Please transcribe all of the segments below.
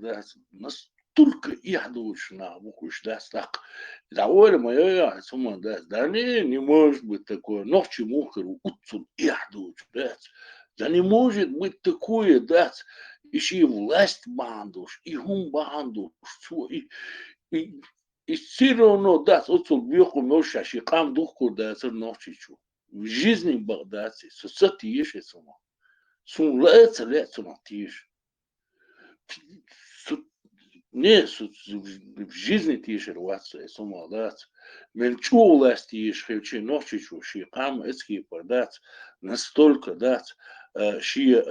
да, настолько яhdушна, букуш, да, так. Довольно моя, сума, да не может быть такое, но к чему херу, утцун яхдуш, да не может быть такое, да, еще и власть бандуш, и гум бандуш, и, и все равно, да, утцун бьеху мёша, шикам духу, да, это ночичу. В жизни Багдаде, соцсети есть сума. Сун лец на тишь. Не, в жизни тишь рваться, сума дать. Менчу ласть тишь, хевчи ночи чуши, кам эски подать, настолько дать, ши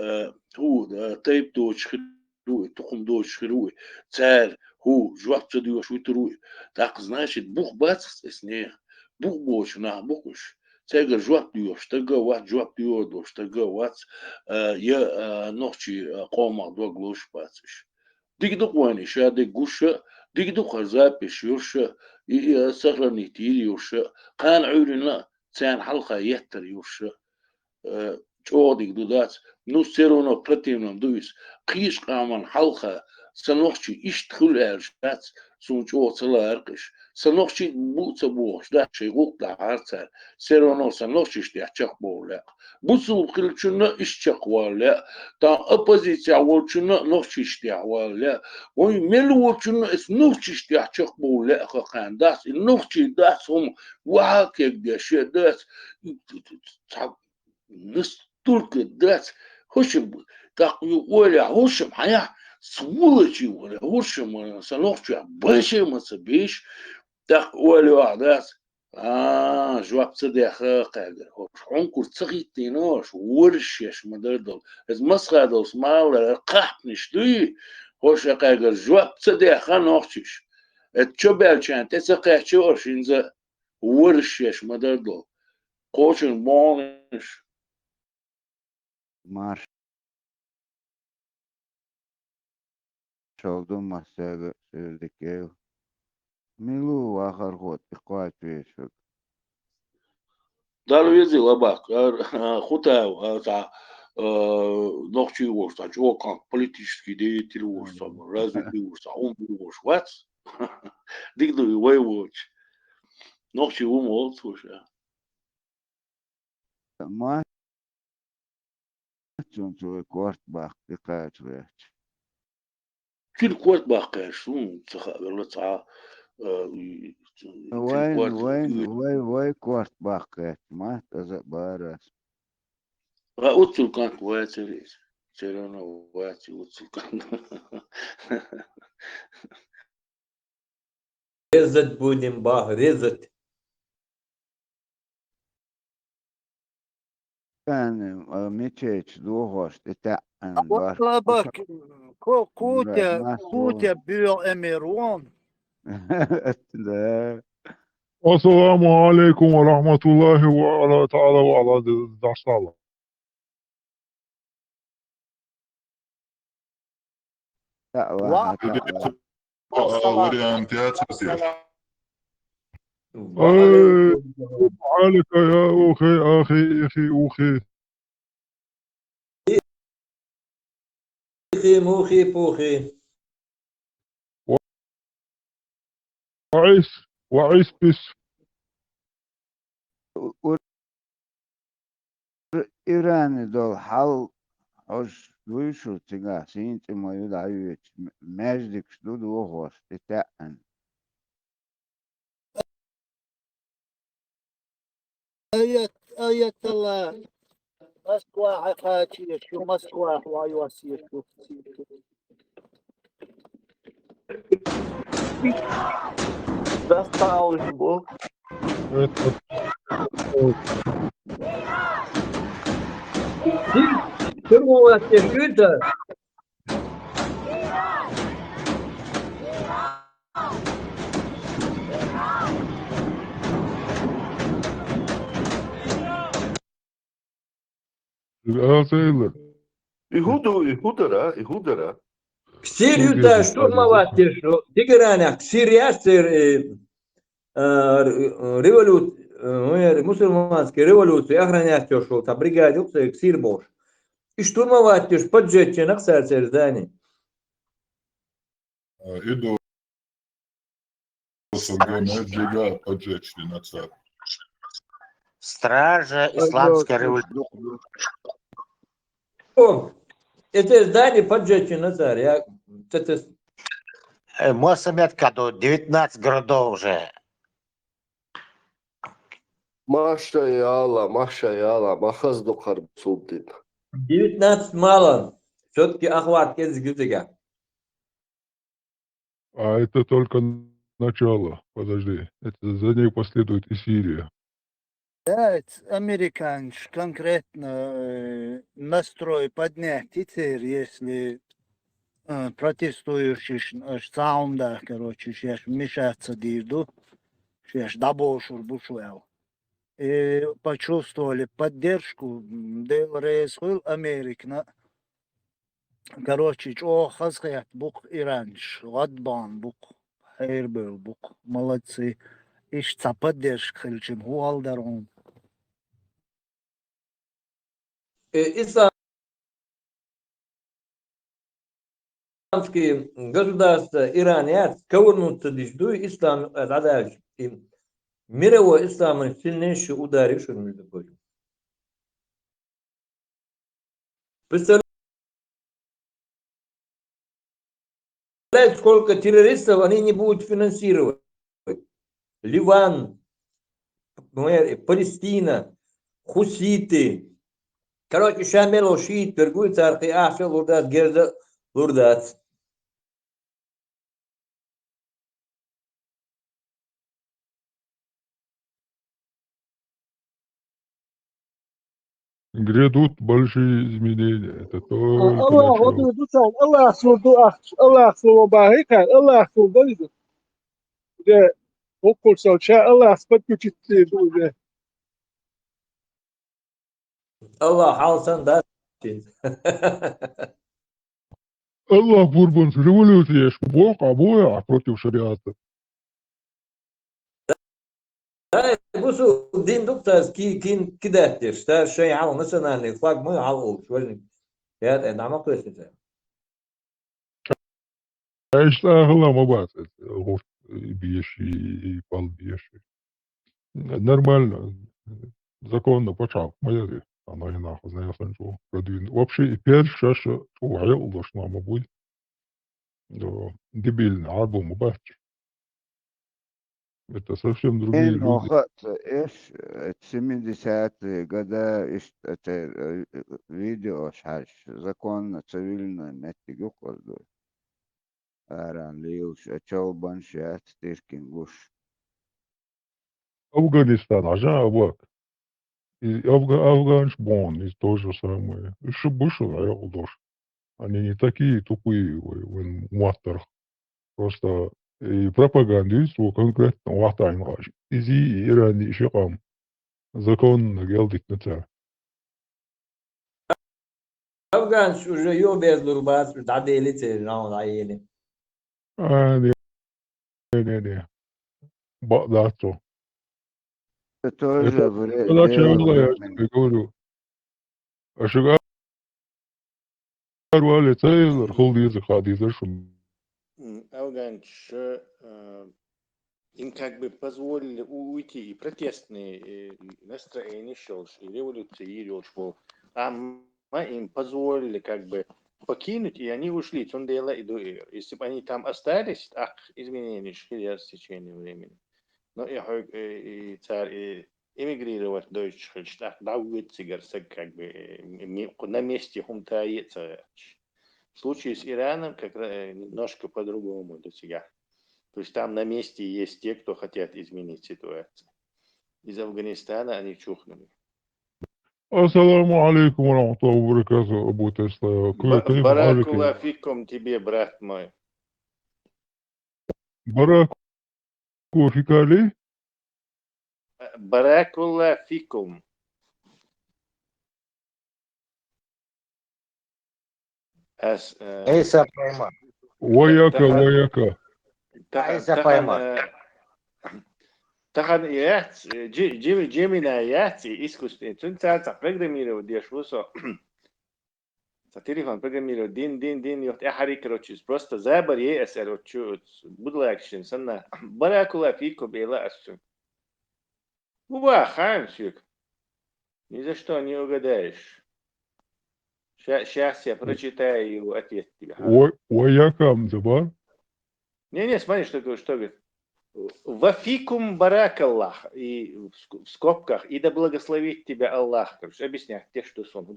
тейп доч хируй, тухум доч хируй, царь, жвак цадюш витруй. Так значит, бух бац, с не, бух боч, на бухуш. Цега жвак дюш, тега ват жвак дюш, тега ват, я ночи кома два глуш бациш. Дигдук вани шаде гуша, дигдук хазапиш юрша, سهرني يوشا قان عورنا تان حلقة يتر يوشا جودك دودات نو سيرونا برتينا دويس قيش قامان حلقة سنوخشي اشتخل ارشات سون جو صلا ارقش سنوخشي بوتا بوش دا شي غوق دا عارتال سيرونا سنوخشي اشتيحشاق بولا بوسو خلچنا اشتياق والا تا اپوزيسيا والچنا نوخشي اشتياق والا وي ملو والچنا اس نوخشي اشتيحشاق بولا خاقان داس نوخشي داس هم وحاكيك دا شي داس настолько дать, хочем так Оля, хочем, а я сволочи Оля, хочем, сановчу, бачим, бич, так Оля, дать, جواب صدق قادر عنكر تغيتيناش ورشش مدردل از مسخة دوس مالا قحط نشتوي خوش قادر جواب صدق خانوخشش اتشبال چان تسقى چوش انزا ورشش مدردل قوشن بونش Marş oldu masaya söyledik ev. Milu ahar hot iqat veşük. Dar vezi labak, хута та ногчи ворса, чувак политический деятель ворса, развитый ворса, он ворс, what? Дигду и воевоч. Ногчи умол, слушай. Maç çünkü kort bak iqat veş. Кил кварт бахкаш, верла ца Vay kort bak et. Maç azı baras. Утсул кант вайцерис. Серано вайци утсул кант. Резать будем, бах, резать. Yani meçeç doğuş ete var. طلبك كوتة بيع أميرون. Assalamu alaikum ve rahmetullahi ve ala ta'ala ve ala daşlarla. вариантиация. عليك يا أخي موخي بوخي. وعيس بس. İran'ı dol hal hoş duyuşu tiga sinti moyu da yüç mecdik du doğuş ete آية الله مسكوا حكاية شو مسكوا وعيواسية شو بس تعال بو Чему вас тешит-то? Игудера. Ксирью-то штурмовать тешу. Дигеранях, ксирьястер мусульманской революции охранять тешу. Та бригаде уксы ксир бош. И штурмовать теш поджеченных сарцер здание. Иду СГМ поджечь нацар. Стража исламской революции. О, это здание поджечь на царь. Моссамед Каду, 19 городов уже. Маша и Алла, Махаз Духар Султин. 19 мало. Все-таки охват кезгизига. А это только начало. Подожди. Это за ней последует и Сирия. Да, американец конкретно настрой поднять теперь, если протестующие саунда, короче, сейчас вмешаться дирду, сейчас дабошур бушуэл. И почувствовали поддержку, дел рейсхул Америка. Короче, о, хазхаят бук иранш, ладбан бук, хайрбел бук, молодцы. Иш поддержка хельчим, хуалдарон. Исламские государства Иран ковернутся дежду ислам дальше. Мировой ислам сильнейший ударивший, между прочим. Представляете, сколько террористов они не будут финансировать? Ливан, Палестина, хуситы. Короче, шамел шиит, торгуется архи ахшел лурдат, герда лурдат. Грядут большие изменения. Это только Allah начало. odur tutan Allah sordu Allah sordu bahika Allah sordu dedi. De okul savça Allah spatku çıktı bu de. Аллах алсан да. Аллах Бурбан, революция, Бог, обоя против шариата. Bu su din doktor kin kidahtir. Ştar şey al mesela ne flag mı al ol şöyle. Ya nama kıyasın. اشتغل ما بعد غوت بيشي пал беши. Нормально. Законно почав. Моя оно и нахуй, знаешь, что продвинуть. Вообще, и пять шаша угрел должна быть. Дебильно, альбом убавьте. Это совсем другие إن люди. وقت إيش 70-е годы إيش это видео шаш законно цивильно нетигу козду. Аран лиуш ачалбан шат тиркин гуш. Афганистан, ажабак. И Афганш Бон, и то же самое. Еще выше, а я удош. Они не такие тупые в маттерах. Просто и пропагандисту конкретно ватайн гаш. Изи Иран шикам. Закон geldik нацар. Afgan уже ее без лурбас, да делите, но да ели. Не. Бадато. Это тоже Это дело начало, я времени. тебе говорю. А шагар вали цейлер, холдизы, хадизы, шум. Афганч им как бы позволили уйти и протестные настроения шелш, и революции шел. А мы им позволили как бы покинуть, и они ушли. Цундела и дуэр. Если бы они там остались, изменения шли с течением времени. Но и царь эмигрировать дойч, так давит сигарсек как бы на месте хумтаится. В случае с Ираном как немножко по-другому до себя. То есть там на месте есть те, кто хотят изменить ситуацию. Из Афганистана они чухнули. Ассаламу алейкум ва рахматуллахи ва баракатуху, Абу Тесла. Кайф Баракулла халики? фикум тебе, брат мой. Бараку фикали? Баракулла фикум. Эйса пойма. Ваяка. Эйса пойма. Тахан яц, Джемина яц, искусственный. Цунца программировать дешвусо. телефон программировать, дин, йот, ахари, короче, просто забор ЕС, короче, будлакшин, санна, баракула фико бела асу. Уба, ханчик, ни за что не угадаешь. Сейчас я прочитаю его ответ тебе. Уаякам забар. Не, смотри, что говорит. Вафикум баракаллах, и в скобках, и да благословит тебя Аллах. Короче, объясняю, те, что сон.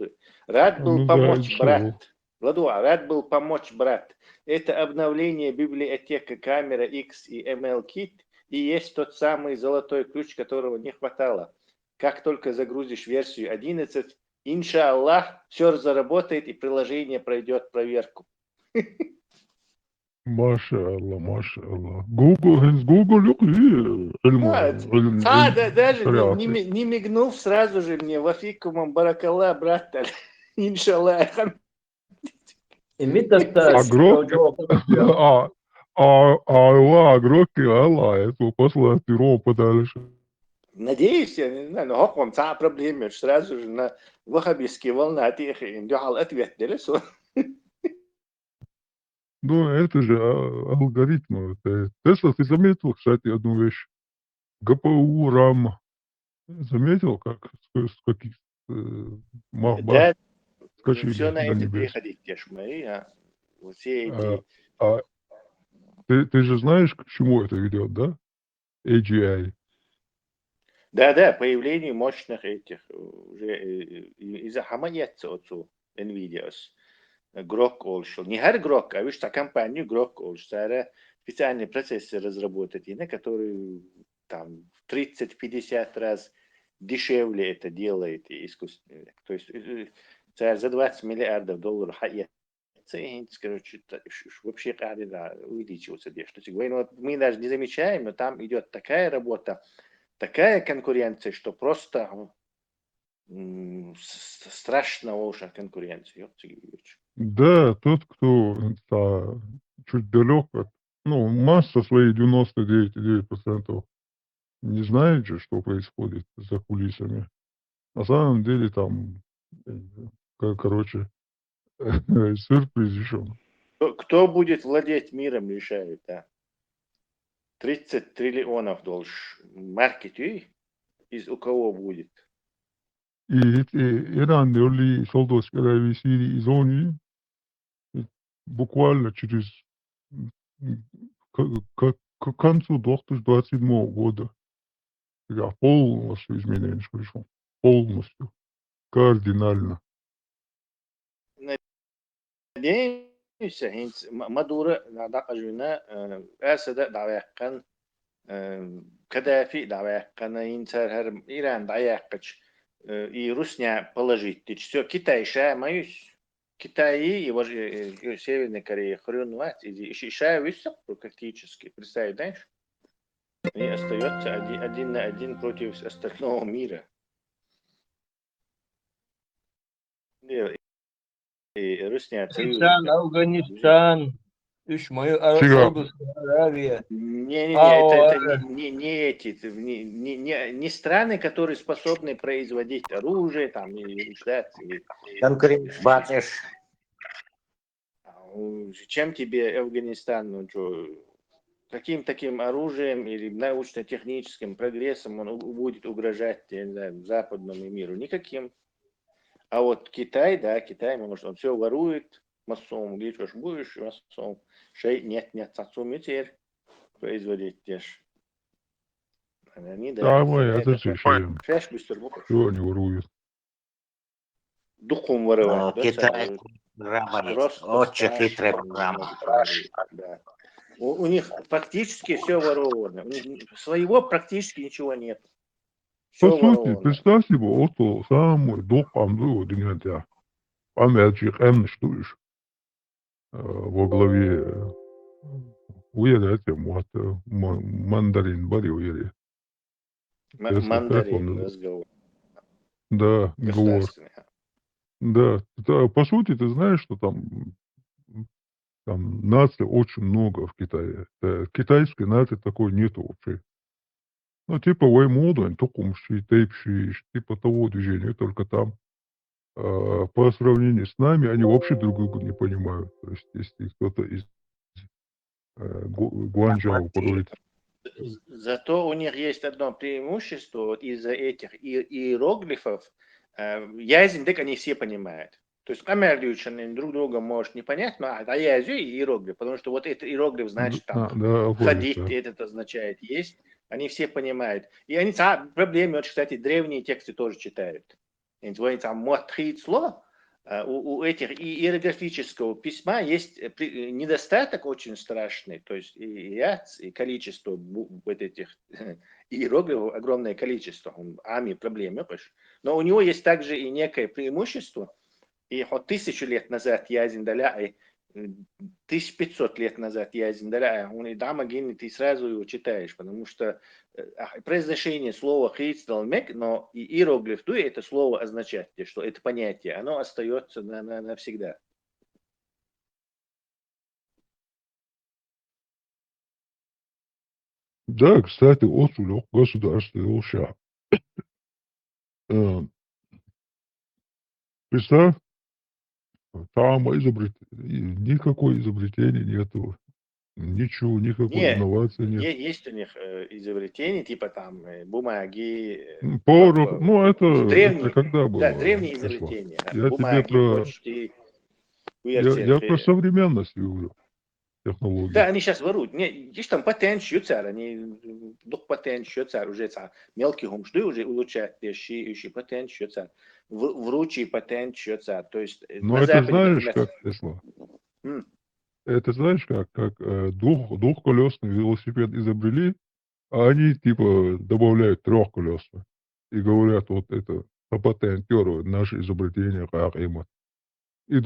Рад был помочь брат. Владуа, рад был помочь брат. Это обновление библиотека камера X и ML-Kit, и есть тот самый золотой ключ, которого не хватало. Как только загрузишь версию 11, иншаллах, все заработает и приложение пройдет проверку. Машаллах, машаллах. Google yok iyi. Даже не мигнув сразу же мне вафикумом баракалла, брат, иншаллах. Агроки, это послать перо подальше. Надеюсь, я не знаю, но хоком проблемы, сразу же на вахабистские волны ответ делесу. Ну, это же алгоритмы. Тесла, ты заметил, кстати, одну вещь? ГПУ, RAM. Заметил, как с каких махбах скачили Все на до это небес? переходить, те ж мои, все эти... Ты же знаешь, к чему это ведет, да? AGI. Да, появление мощных этих уже из-за хамаяца отцу NVIDIA. Грок олшил. Не хар грок, а видишь, компанию грок олшил. Специальный процессор разработать, который там в 30-50 раз дешевле это делает искусственно. То есть за 20 миллиардов долларов короче, вообще увеличивается. Мы даже не замечаем, но там идет такая работа, такая конкуренция, что просто страшно уж конкуренция. Да, тот, кто чуть далек от... Ну, масса своей 99,9% не знает же, что происходит за кулисами. На самом деле там, короче, сюрприз еще. Кто будет владеть миром, решает, да. 30 триллионов должен. Маркет из у кого будет? И Иран, ли солдат, когда в Сирии зоне, буквально через к концу 2027 года я полностью изменения пришел. Полностью. Кардинально. Надеемся, Мадура дaqajuna asada da'ayaqan Каддафи дa'ayaqan инсар Иран da'ayaqach и Русня положить. Все, Китай шамаюсь. Китай и его Северная Корея хрюнувать. И шаявись практически. Представь, знаешь? И остается один на один против остального мира. Русня Афганистан, Саудовская Аравия. Не страны, которые способны производить оружие, там, и ждать. Конкурент бачишь. Чем тебе Афганистан, ну что, каким таким оружием или научно-техническим прогрессом он будет угрожать, я не знаю, западному миру? Никаким. А вот Китай, да, Китай, может, он все ворует, массовым, лечишь, будешь массовым. Шей, нет, отцом теперь производить тешь. Они, да, это же шеш быстро будешь. Чего они воруют? Духом воровать, да? Китай очень хитрая программа. Да. У них практически все воровано. Своего практически ничего нет. По сути, представь себе, вот самый духом дня. Памятчик М-штуш во главе уедете, вот мандарин бари уеде. Мандарин разговор. Да, говор. Да, по сути, ты знаешь, что там наций очень много в Китае. Китайской нации такой нету вообще. Ну, типа Ваймоду, Токумши, Тейпши, типа того движения, только там. по сравнению с нами, они вообще друг друга не понимают. То есть, если кто-то из Гуанчжоу говорит... Зато у них есть одно преимущество вот из-за этих иероглифов. Язык они все понимают. То есть американцы друг друга может не понять, но язык иероглиф, потому что вот этот иероглиф значит там ходить, да. Это означает есть. Они все понимают. И они проблемы, вот, кстати, древние тексты тоже читают. Они там мотрит слово. У этих иероглифического письма есть недостаток очень страшный, то есть и количество вот этих иероглифов огромное количество, ами проблемы, но у него есть также и некое преимущество, и хоть 1000 лет назад я зиндаля, 1500 лет назад я зиндаля, он и дама гинет, ты сразу его читаешь, потому что произношение слова хейцдалмек, но и иероглиф, то это слово означает, что это понятие, оно остается навсегда. Да, кстати, отсюда государство Илша. Представь, там никакое изобретение нету. Ничего, никакой инновации нет. Есть у них изобретения, типа там бумаги. Порох, ну это когда было? Да, древние изобретения. Я бумаги, тебе почты. Я про современность говорю. Технологии. Да, они сейчас воруют. Есть там патент шьются, они патент шьются уже мелкий хумшты уже улучшают вещи, патент шьются. Вручи патент шьются. То есть но это знаешь, как Тесла? Это знаешь, как двухколесный велосипед изобрели, а они типа добавляют трехколесный. И говорят, вот это патентеры, наше изобретение, как им. И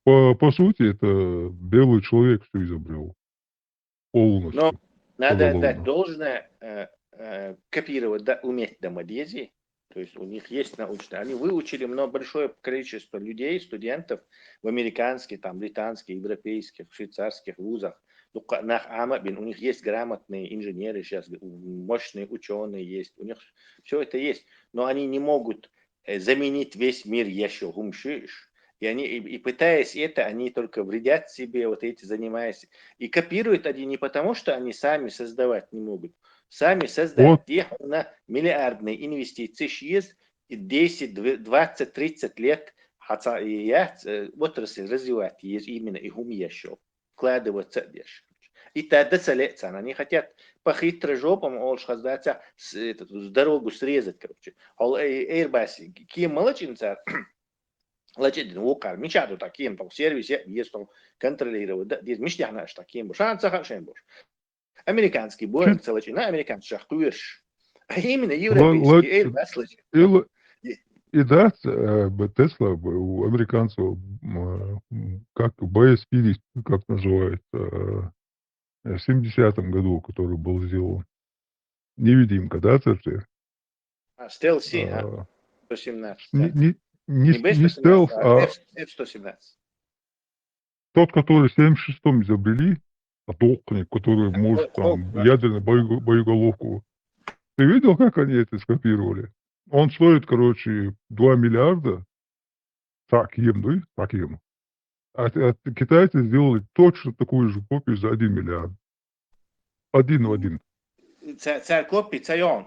по сути, это белый человек все изобрел. Полностью. Но надо дать должное копировать, уметь домодези. То есть у них есть научные. Они выучили большое количество людей, студентов в американских, там, британских, европейских, швейцарских вузах. У них есть грамотные инженеры сейчас, мощные ученые есть. У них все это есть. Но они не могут заменить весь мир еще гумшиш. И они, и пытаясь это, они только вредят себе, вот эти занимаясь. И копируют они не потому, что они сами создавать не могут. Сами создать их на миллиардные инвестиции есть 10, 20, 30 лет отрасль развивать есть именно и гум еще. Вкладываться дальше. И тогда целятся. Они хотят по-хитро жопам, дорогу срезать, короче. Airbus, кем молочинца, лачит вокар, мечаду таким, там сервис есть там контролировать, здесь мечтяна таким, шанса хашем бош. Американский Боинг целочи на американский шахтуешь, а именно европейский Airbus лачит. И да, Тесла у американцев как BSP, как называется, в 70-м году, который был сделан. Невидимка, да, церкви? Стелси, 117. Не стелс, а F-117. тот, который в 76-м изобрели, атомник, который может там ядерную боеголовку. Ты видел, как они это скопировали? Он стоит, короче, 2 миллиарда. Таким. А китайцы сделали точно такую же копию за 1 миллиард. 1 в 1. Царь копий, царь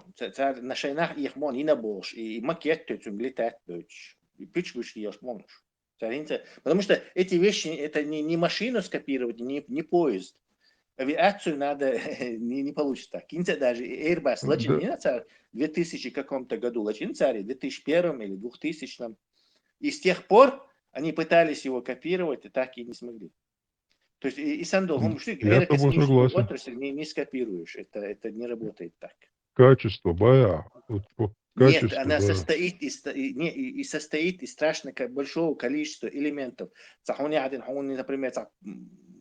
на шейнах их мон и на больше. И макет тетюм летает дочь. И пич вышли ешь можешь. Потому что эти вещи, это не машину скопировать, не поезд. Авиацию надо, не получится так. Кинца даже Airbus лачин не на царь в 2000 каком-то году, лачин царь в 2001 или 2000. И с тех пор они пытались его копировать, и так и не смогли. То есть и сам должен, что аэрокосмическую отрасль не скопируешь. Это не работает так. Качество боя. Нет, она состоит из страшно большого количества элементов. Например,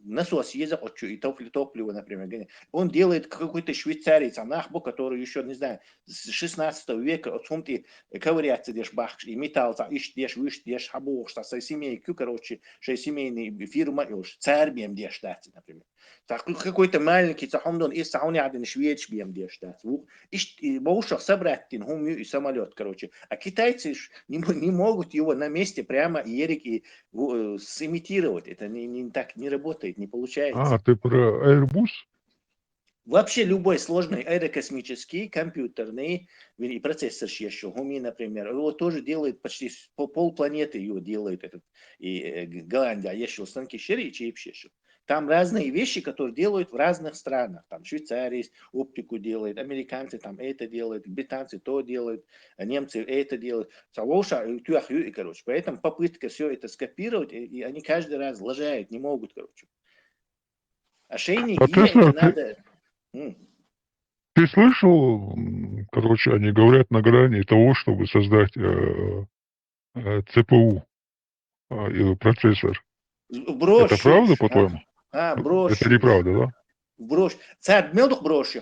насос ездит, и топливо, например. Он делает какой-то швейцарец, анахбо, который еще, не знаю, с 16 века, от сумки ковыряться, дешь бах, и металл, ищ, дешь, хабох, что семейку, короче, что семейный фирма, царь бьем, дешь, например. Какой-то маленький цахомдон, и сауне один шведш бьем, дешь, и баушах собрать, и самолет, короче. А китайцы не могут его на месте прямо и сымитировать. Это так не работает, не получается. А, ты про Airbus? Вообще любой сложный аэрокосмический, компьютерный и процессор еще, Хуми, например, его тоже делает почти полпланеты его делает этот, и Голландия, еще станки шире, и чипшешу. Там разные вещи, которые делают в разных странах. Там Швейцария оптику делает, американцы там это делают, британцы то делают, немцы это делают. Короче, поэтому попытка все это скопировать, и они каждый раз лажают, не могут, короче. Ошейник это надо... Ты слышал, короче, они говорят на грани того, чтобы создать ЦПУ, процессор. Брошь. Это правда, по-твоему? Брошь. Это неправда, да? Брошь. Царь мелдух брошь.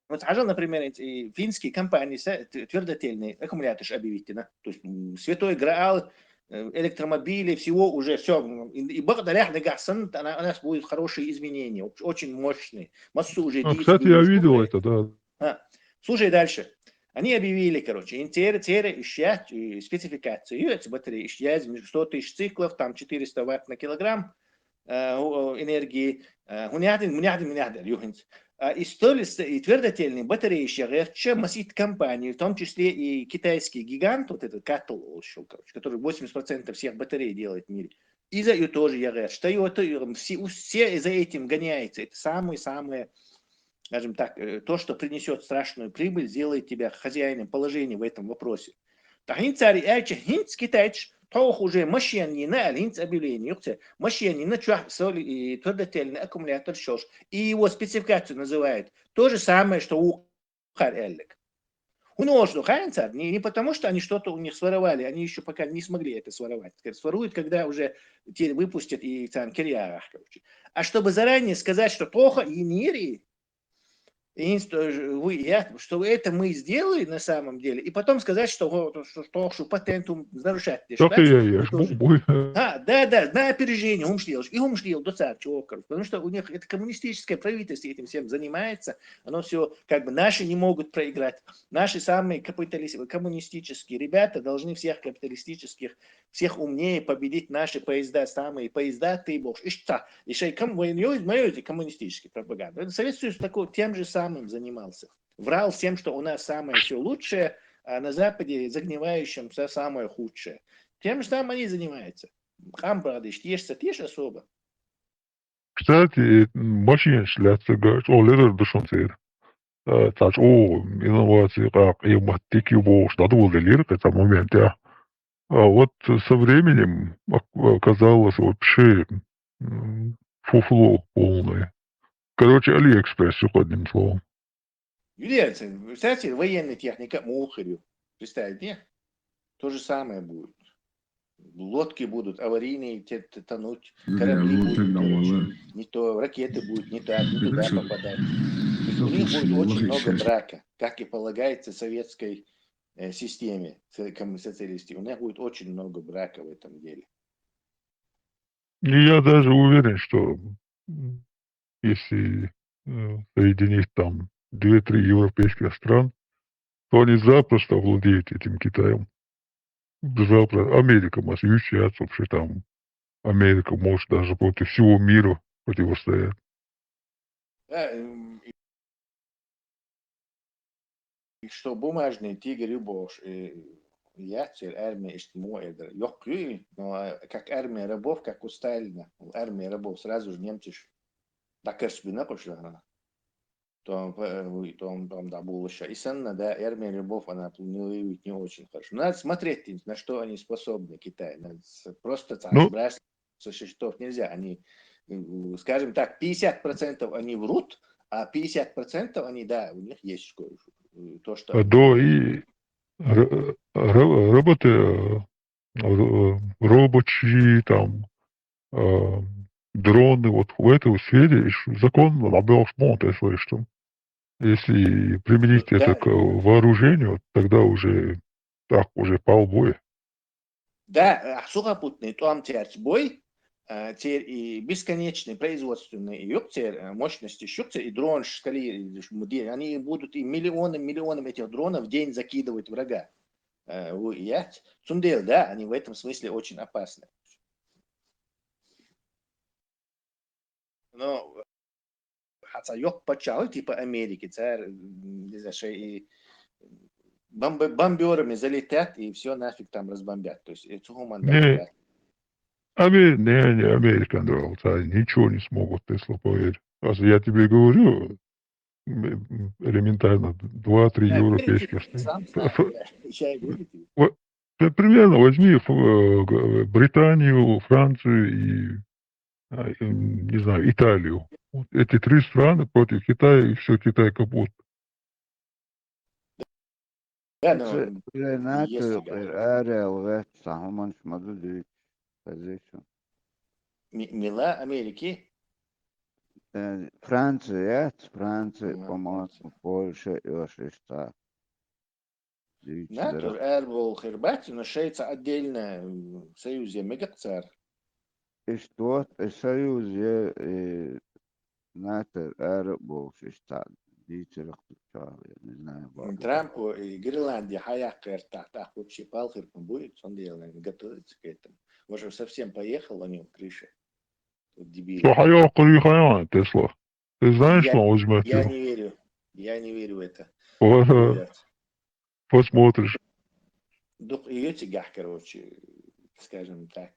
Вот, например, финские компании твердотельные аккумуляторы объявить, да? То есть святой Граал, электромобили, всего уже все. И благодаря Нагасан у нас будут хорошие изменения, очень мощные. Массу уже кстати, я видел это, да. Слушай дальше. Они объявили, короче, теперь ищут спецификацию эти батареи, ищут 100 тысяч циклов, там 400 ватт на килограмм энергии. И твердотельные батареи еще масит компании, в том числе и китайский гигант, вот этот Каттл, который 80% всех батарей делает в мире. И за это тоже я что все за этим гоняются. Это самое, скажем так, то, что принесет страшную прибыль, сделает тебя хозяином положения в этом вопросе. Китайцы toch уже машины на алинц объявление, машины на и твердотельный аккумулятор шош, и его спецификацию называют то же самое, что у Хареллик. Не потому, что они что-то у них своровали, они еще пока не смогли это своровать. Своруют, когда уже выпустят и там кирьярах, короче. А чтобы заранее сказать, что плохо, и не что это мы сделали на самом деле, и потом сказать, что патент нарушать. Да, на опережение умшлил до царь, потому что у них это коммунистическое правительство этим всем занимается, оно все, как бы наши не могут проиграть. Наши самые коммунистические ребята должны всех капиталистических, всех умнее победить наши поезда, самые поезда, ты бог. И что? Еще и коммунистические пропаганды. Советский Союз такой тем же самым занимался. Врал всем, что у нас самое все лучшее, а на Западе загнивающим все самое худшее. Тем же самым они занимаются. Хамбрадыш, тешь особо. Кстати, машин шляться, говорит, лидер душонцер. Тач, инновации, как и матики вож, да, лидер, это момент, я. А вот со временем оказалось вообще фуфло полное. Короче, Алиэкспресс, одним словом. Юлия, кстати, военная техника Мухарю. Представьте, то же самое будет. Лодки будут аварийные, тонуть, корабли будут, не то ракеты будут, не туда попадать. У них будет очень много брака, как и полагается советской системе социалистов. У них будет очень много брака в этом деле. И я даже уверен, что если соединить там 2-3 европейских стран, то они запросто владеют этим Китаем. Запросто. Америка может ющаться вообще там. Америка может даже против всего мира противостоять. Что бумажный тигр и бош, яцер, армия Иштимоэдра. Но как армия рабов, как у Сталина. Армия рабов сразу же немцы так спина пошла. Там да было еще. И санна, да, армия рабов, она планирует не очень хорошо. Надо смотреть, на что они способны, Китай. Надо просто брать со счетов нельзя. Они, скажем так, 50% они врут, а 50% они, да, у них есть то, что... Да, и роботы, рабочие, там, дроны, вот в этой сфере закон набрал шмот, что если применить это Да, к вооружению, тогда уже так, уже полбоя. да, сухопутный там теперь бой, теперь и бесконечные производственные и теперь мощности щупцы и дрон шкали, они будут и миллионам этих дронов в день закидывать врага. Цундел, да, они в этом смысле очень опасны. Но хотя yok почал типа Америки, царь, не знаю, что и бомберами залетят и все нафиг там разбомбят. То есть это Не, не, Америка нравится, ничего не смогут, Тесла, поверь. Просто я тебе говорю, элементарно, 2-3 да, европейских сам страны. знаю, да. Я и говорю тебе. Вот, примерно возьми Британию, Францию и, не знаю, Италию. Вот эти 3 страны против Китая, и все, Китай капут. Да, It's но not есть a фига. area where someone should do position. Мила Америки. Франция, Франция, Ага, по-моему, Франция. Польша и Ошиста. Натур Эрбол Хербати, но Швейца отдельно в Союзе Мегацар. И что Союз я Натур Эрбол Шиста. Дичерах я не знаю. Трампу и Гренландия Хаякер так вообще палхер будет, он делает, готовится к этому. Может, совсем поехал на нем крыша. Вот дебил. Что хая, Тесла. Ты знаешь, Я, что он возьмет я его? не верю. Я не верю в это. Вот, Говорят. посмотришь. Дух ее тягах, короче, скажем так.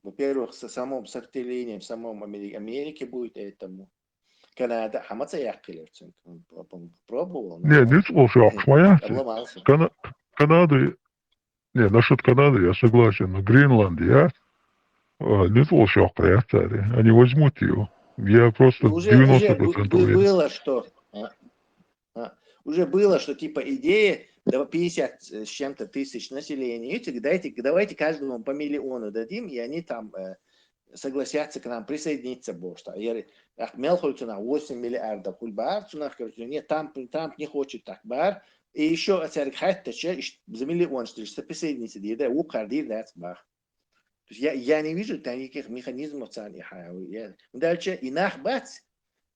Во-первых, со самым сопротивлением в самом Америке будет этому. Канада, хамаца яхкелерцин. Пробовал, Не, но не слушай, моя обломался. Канады, не, насчет Канады я согласен, но Гренландия, не слушай, они возьмут ее. Я просто Уже 90% уверен. было, что уже было, что типа идея 50 с чем-то тысяч населения. Давайте каждому по миллиону дадим, и они там согласятся к нам присоединиться. Мелхольцу на 8 миллиардов хульбар, нет, Трамп не хочет так бар. И еще за миллион, что присоединиться, да, укардир, да, бах. То есть я не вижу таких механизмов. Дальше и нахбац,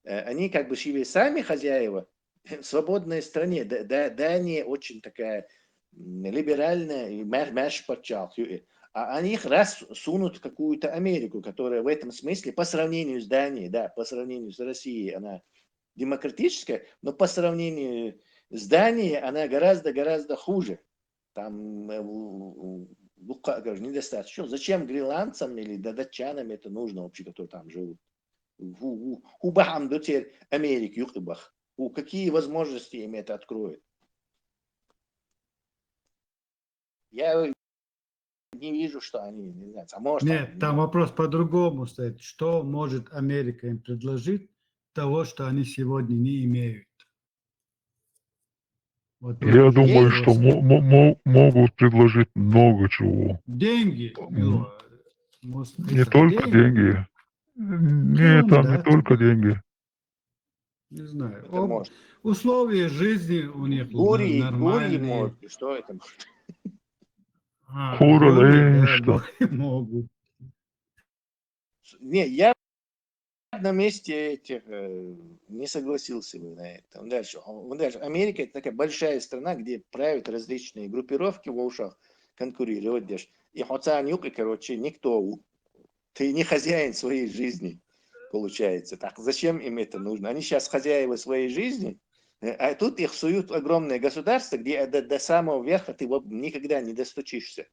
они как бы сами хозяева в свободной стране, Дания очень такая либеральная, и мяш подчал. А они их раз сунут в какую-то Америку, которая в этом смысле, по сравнению с Данией, да, по сравнению с Россией, она демократическая, но по сравнению с Данией она гораздо хуже. Там недостаточно. Зачем гренландцам или датчанам это нужно вообще, которые там живут? Хубахам до теперь Америки, юхтыбах. Какие возможности им это откроет? Я не вижу, что они, не знаю, может, Нет, там вопрос по-другому стоит. Что может Америка им предложить того, что они сегодня не имеют? Вот тут Я уже думаю, вопрос. что могут предложить много чего. Деньги, Мило. Не только деньги. Нет, там не только деньги. Не знаю. Это может. Условия жизни у них Гурии, нормальные. может. Что это может? Хура, что? Могут. Не, я на месте этих не согласился бы на это. Дальше. Америка это такая большая страна, где правят различные группировки в ушах, конкурируют. И хоцанюк, и, короче, никто. Ты не хозяин своей жизни, получается. Так зачем им это нужно? Они сейчас хозяева своей жизни, а тут их суют огромное государство, где до самого верха ты никогда не достучишься.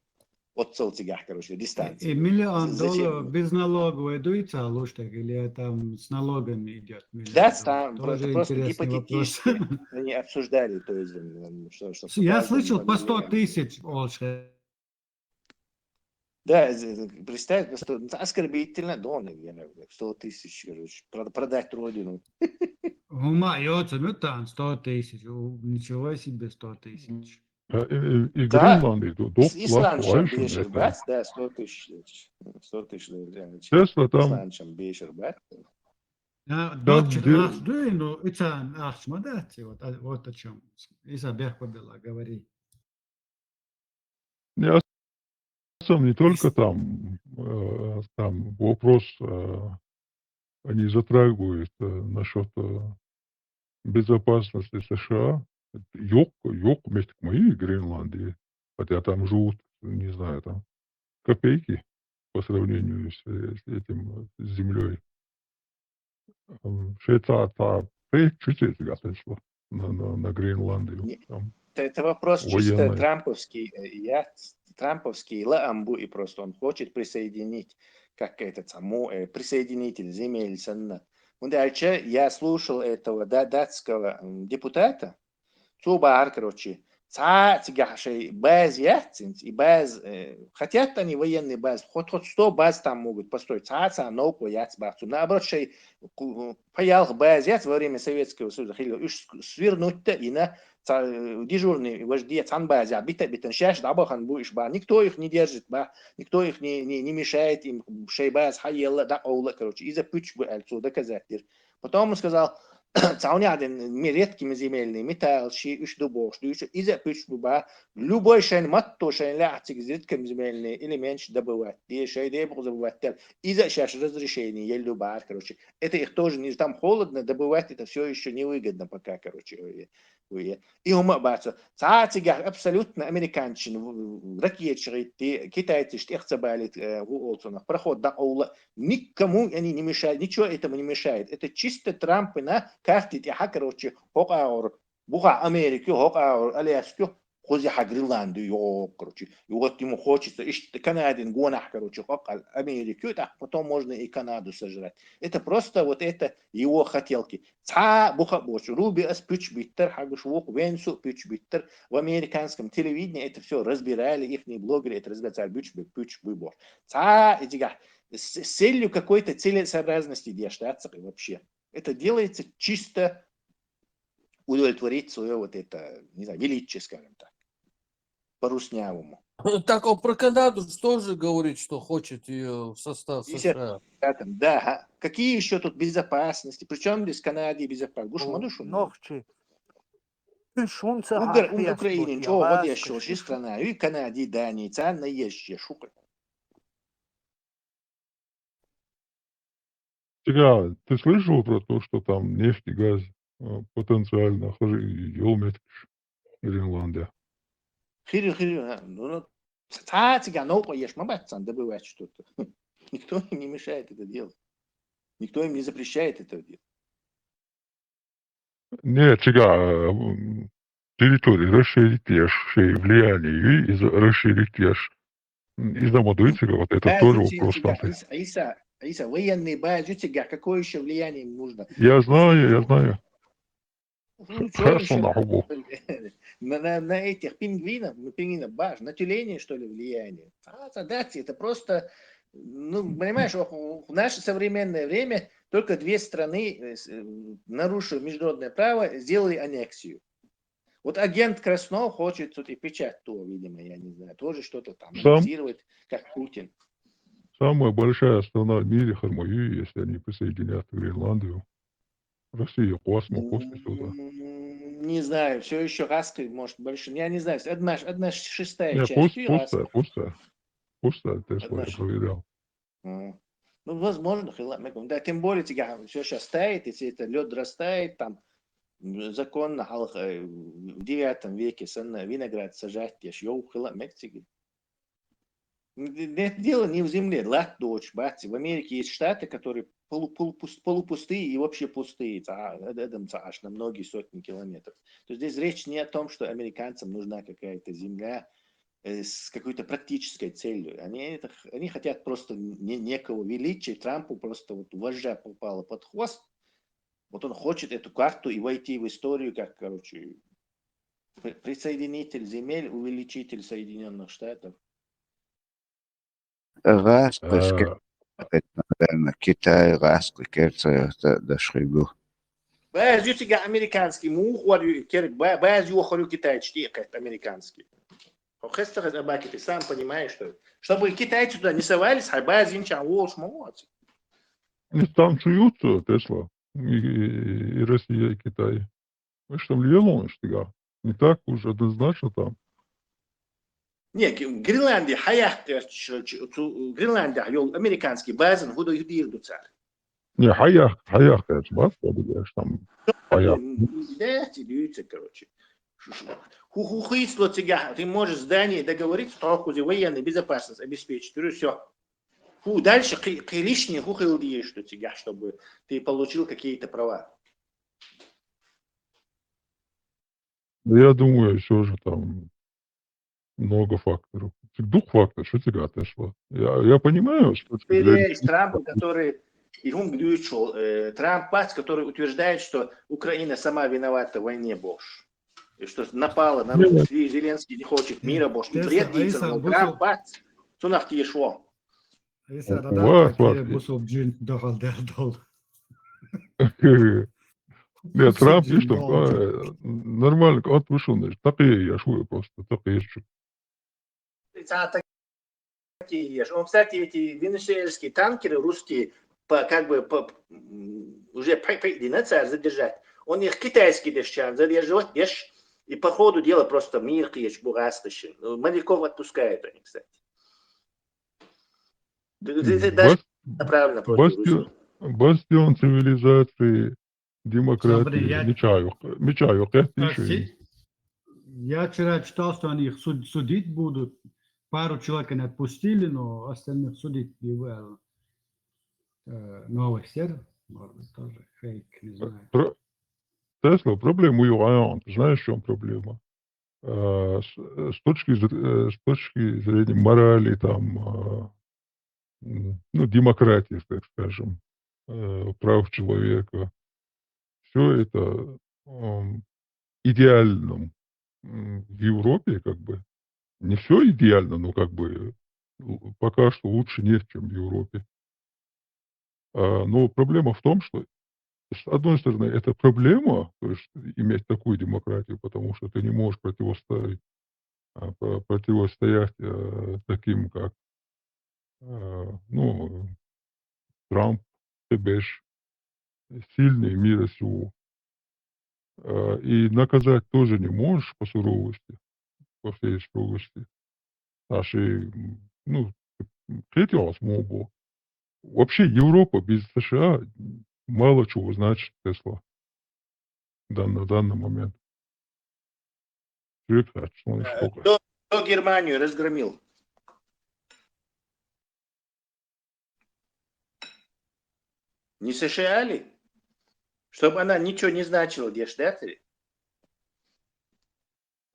От солтигах, короче, дистанции. И $1 миллион без налогов идут, или там с налогами идет? Да, там тоже просто интересный вопрос. гипотетически они обсуждали. То есть, что Я слышал по 100 тысяч, Олша. Да, представь, оскорбительно, да, 100 тысяч, короче, продать родину. Умается, там 100 тысяч. Ничего себе 100 тысяч. И Да, Гренландия, доп Исландшам лайшен бешер это. бат, да, 100 тысяч Тесла там, Исландшам бешер бат. Ja, там дочь где, ахсду, но это ахсмадати, вот о чем. Иса Берхба была, говори. я сам не только там, там вопрос, они затрагивают насчет безопасности США. Yok вместе к моей Гренландии, хотя там живут, не знаю, там копейки по сравнению с этим, с землей. Швейцар, чуть-чуть отошло на Гренландию. Там Это вопрос чисто военная. трамповский. Трамповский ламбу, и просто он хочет присоединить, как этот самый присоединитель земель. Он дальше, я слушал этого датского депутата, Цубар, короче, цигашей баз яцинц и баз, хотят они военный баз, хоть 100 баз там могут построить, науку яц базу. Наоборот, шей паял баз яц во время Советского Союза, свернуть-то и на дежурный вожди цанбазя, битен шаш, дабахан будешь ба, никто их не держит, ба, никто их не мешает им, шей баз хаела, да аула, короче, из-за пуч бы отсюда доказать. Потом он сказал, цауни один редкими земельными металл, ши уж дубов, что еще из-за пучба любой шайн матто шайн ляцик с редкими земельными или меньше добывать, и шай дебу забывать, из-за сейчас разрешение я любар, короче, это их тоже не там холодно добывать, это все еще невыгодно пока, короче, и ума бачу, цацигах абсолютно американчин, ракетчики, китайцы, что их забалит у Олсонов, проход до Оула, никому они не мешают, ничего этому не мешает, это чисто Трамп на карте тяха, короче, хокаур, буха Америки, хокаур, Аляску, хози ха Гренландию, йо, короче, и вот ему хочется, ищет Канадин, гонах, короче, хокал Америку, так потом можно и Канаду сожрать. Это просто вот это его хотелки. Ца буха боч, руби ас пич биттер, хагуш вок, венсу пич биттер. В американском телевидении это все разбирали, их блогеры это разбирали, пич бибор. Ца, этига, с целью какой-то целесообразности держаться вообще. Это делается чисто удовлетворить свое вот это, не знаю, величие, скажем так, по-руснявому. Так он про Канаду тоже говорит, что хочет ее в состав США. Да, какие еще тут безопасности? Причем здесь Канаде безопасность? Ногчи. Украине, чего вот еще, ши страна, и Канаде, Дании, царь еще, шука. Тебя, ты слышал про то, что там нефть и газ потенциально елметкиш Гренландия? Ну, царь, ну, поешь, мабатсан, добывать что-то. Никто им не мешает это делать. Никто им не запрещает это делать. Нет, тебя, территории расширить влияние и расширить из-за модуицига, вот это тоже вопрос. Иса, военные базы, какое еще влияние им нужно? Я знаю. Ну, Хорошо, на губу. На этих пингвинов баш, на тюленей, что ли, влияние? Это просто, ну, понимаешь, в наше современное время только две страны, нарушив международное право, сделали аннексию. Вот агент Краснов хочет тут и печать то, видимо, я не знаю, тоже что-то там аннексировать, как Путин. Самая большая страна в мире Хармоюи, если они присоединят Гренландию. Россия, космос, сюда. Не знаю, все еще Раской, может, больше. Я не знаю, одна шестая Нет, часть. пустая, ты свое проверял. Ну, возможно, да, тем более все сейчас тает, если это лед растает, там законно в 9 веке виноград сажать, дело не в земле, в Америке есть штаты, которые полупустые и вообще пустые, аж на многие сотни километров. То есть здесь речь не о том, что американцам нужна какая-то земля с какой-то практической целью. Они хотят просто некого величия. Трампу просто вот вожжа попала под хвост. Вот он хочет эту карту и войти в историю как, короче, присоединитель земель, увеличитель Соединенных Штатов. Наверное, Китай, Раска, Керция, дошли. Баз у тебя американский мух, баз у хорю китайский, американский. Ты сам понимаешь, что чтобы китайцы туда не совались, а баз инча волш молодцы. Они станцуются, Тесла, и Россия, и Китай. Видишь, там лелон, что не так уж однозначно там. Не, Гренландия, Гренландия, американский базен, куда их дирду царь. Не, хаях, конечно, бас, там, хаях. Да, тебе, короче. Хухухыцло тебя, ты можешь здание договориться, что военной безопасность обеспечить, и все. Дальше лишнее хухайлди, что тебя, чтобы ты получил какие-то права. Я думаю, все же там много факторов. Двух факторов, что тебя отошло. Я понимаю, что... Трамп, который... Трамп, который утверждает, что Украина сама виновата в войне, Бош. И что напала на Русь, и Зеленский не хочет мира, Бош. Не предится, но Трамп, что нахти ешло. Нет, Трамп, видишь, нормально, он вышел, такие я шую просто, такие еще. Он, кстати, эти венесуэльские танкеры русские, уже задержать. Он их китайский дешчан задерживать, и по ходу дела просто мир киеш бугастащин. Моряков отпускают они, кстати. Даже направлено против Руси. Бастион цивилизации, демократии, мечаю, Я вчера читал, что они их судить будут. Пару человек не отпустили, но остальных судить не было. Новый сервер, может быть, тоже фейк, не знаю. Тесла, проблема у Иоанна. Знаешь, в чем проблема? С точки зрения морали, там, демократии, так скажем, прав человека, все это идеально в Европе, не все идеально, но пока что лучше нет, чем в Европе. Но проблема в том, что с одной стороны, это проблема, то есть иметь такую демократию, потому что ты не можешь противостоять таким, как Трамп, Тебеш, сильный мира сего. И наказать тоже не можешь по суровости, по всей строгости. Третьего смогу. Вообще Европа без США мало чего значит, Тесла, в данный момент. Кто Германию разгромил? Не США ли? Чтобы она ничего не значила, где Штаты?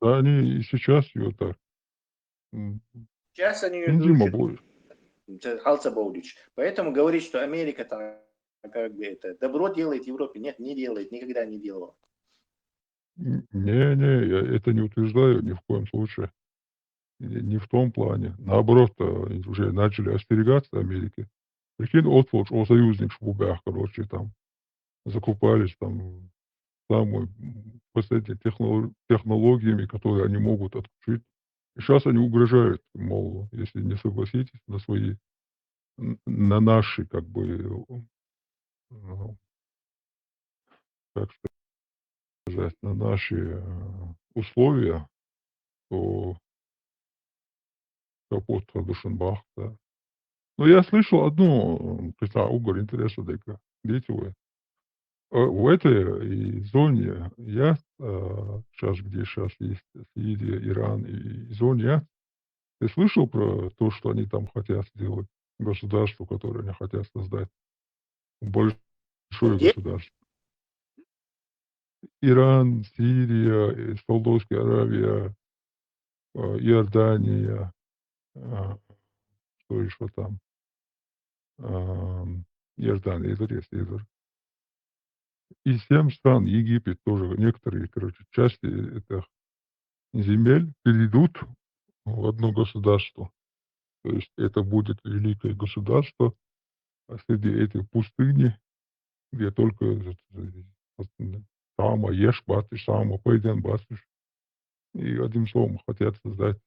Да, они и сейчас ее так. Сейчас они ее Поэтому говорить, что Америка там добро делает Европе, нет, не делает, никогда не делала. Не, я это не утверждаю ни в коем случае. Не в том плане. Наоборот, они уже начали остерегаться Америки. Прикинь, о союзник Швубях, короче, там закупались там самыми последними технологиями, которые они могут отключить. И сейчас они угрожают, мол, если не согласитесь на наши, как сказать, на наши условия, то капот Душенбах, да. Но я слышал одну, угор интересу, видите вы, в этой зоне где сейчас есть Сирия, Иран и зоне, ты слышал про то, что они там хотят сделать? Государство, которое они хотят создать. Большое государство. Иран, Сирия, Саудовская Аравия, Иордания, что еще там? Иордания, Израиль. И 7 стран, Египет тоже, некоторые, части этих земель перейдут в одно государство. То есть это будет великое государство среди этой пустыни, где только Сама ешь батыш, сама пойдем батыш. И одним словом хотят создать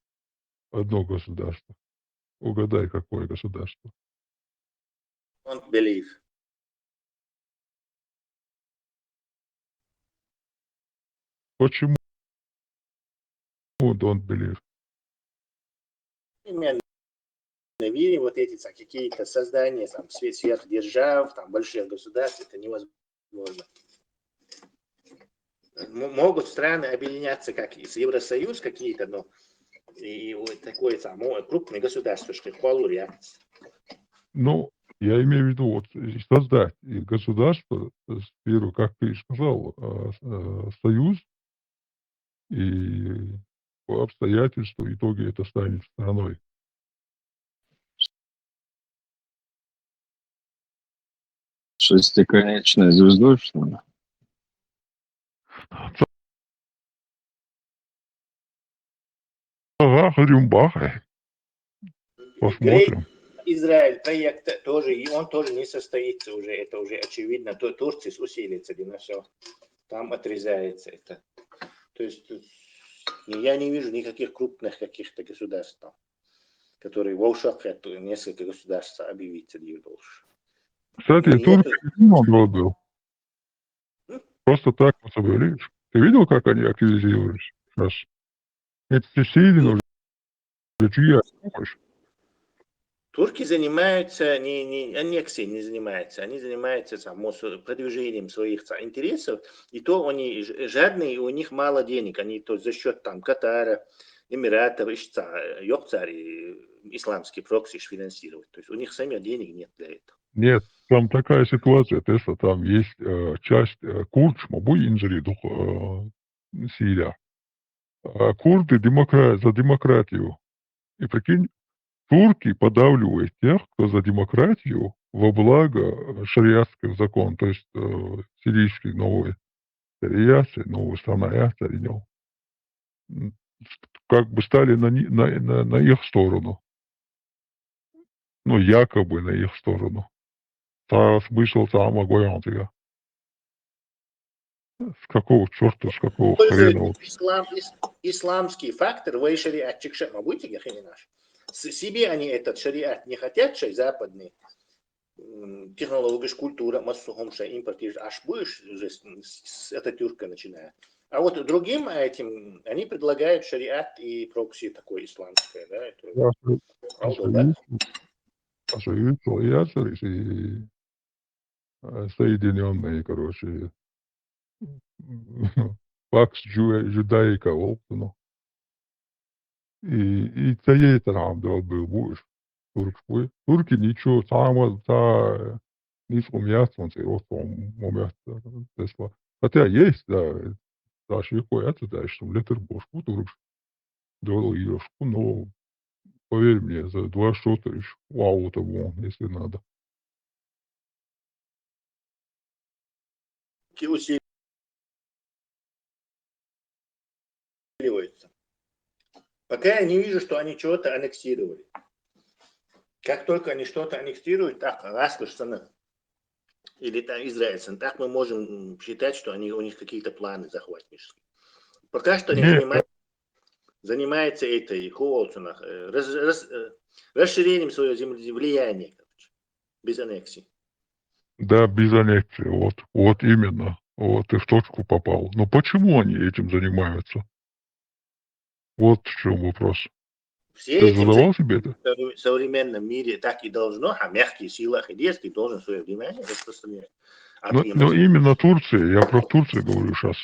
одно государство. Угадай, какое государство. Don't believe. Почему don't believe? Именно вере вот эти какие-то создания там, сверхдержав, там, больших государств, это невозможно. Могут страны объединяться, как и с Евросоюз какие-то, но и вот такое крупное государство, что хвалу. Ну, я имею в виду вот создать государство, первое, как ты сказал, союз, и по обстоятельству в итоге это станет страной. Шестиконечной звездой, что ли? Ага, рюмбахай. Посмотрим. Израиль проект тоже, и он тоже не состоится уже, это уже очевидно. Турция усилится, где все там отрезается это. То есть я не вижу никаких крупных каких-то государств, там, которые в ушах несколько государств объявить должен. Кстати, Турция много был. Просто так вот собрались. Ты видел, как они активизировались? Сейчас. Это сильно уже чья помощь. Турки занимаются, аннексией не занимаются, они занимаются продвижением своих интересов, и то они жадные, и у них мало денег, они то за счет там Катара, Эмиратов, Йокцари, исламские прокси финансируют. То есть у них самих денег нет для этого. Нет, там такая ситуация, Тесла, там есть часть курдшма, инжири Сирия. Курды за демократию. И прикинь, турки подавливают тех, кто за демократию во благо шариатских законов, то есть сирийский новый шариаты, новый санаят, как бы стали на их сторону. Ну, якобы на их сторону. Вышел сам огонь. С какого черта, с какого хрена? Исламский фактор в шариатчик будете наш. Себе они этот шариат не хотят, что западный технология, культура, массовым, что импортируешь, аж будешь уже с Ататюрка начиная. А вот другим этим они предлагают шариат и прокси такое исламское, да? Это правда, и Соединенные, короче, Пакс Judaika опытно. И це там был будешь. Турки ничего, та не сумятся, он момент. Хотя есть, да, даже якой это, да, что летер бошку турк. Делал ерошку, но поверь мне, за 2 шота еще вау, это вон, если надо. усиливается. Пока я не вижу, что они чего-то аннексировали. Как только они что-то аннексируют, так, раскошено, или там израильцы, так мы можем считать, что у них какие-то планы захватнические. Пока что они занимаются этой расширением своего влияния, без аннексии. Да, без аннексии, вот именно. Вот ты в точку попал. Но почему они этим занимаются? Вот в чем вопрос. Все ты этим задавал себе это? В современном мире так и должно, а мягкие силы Ахидецкий должен свое внимание распространять. Но именно Турция, я про Турцию говорю сейчас.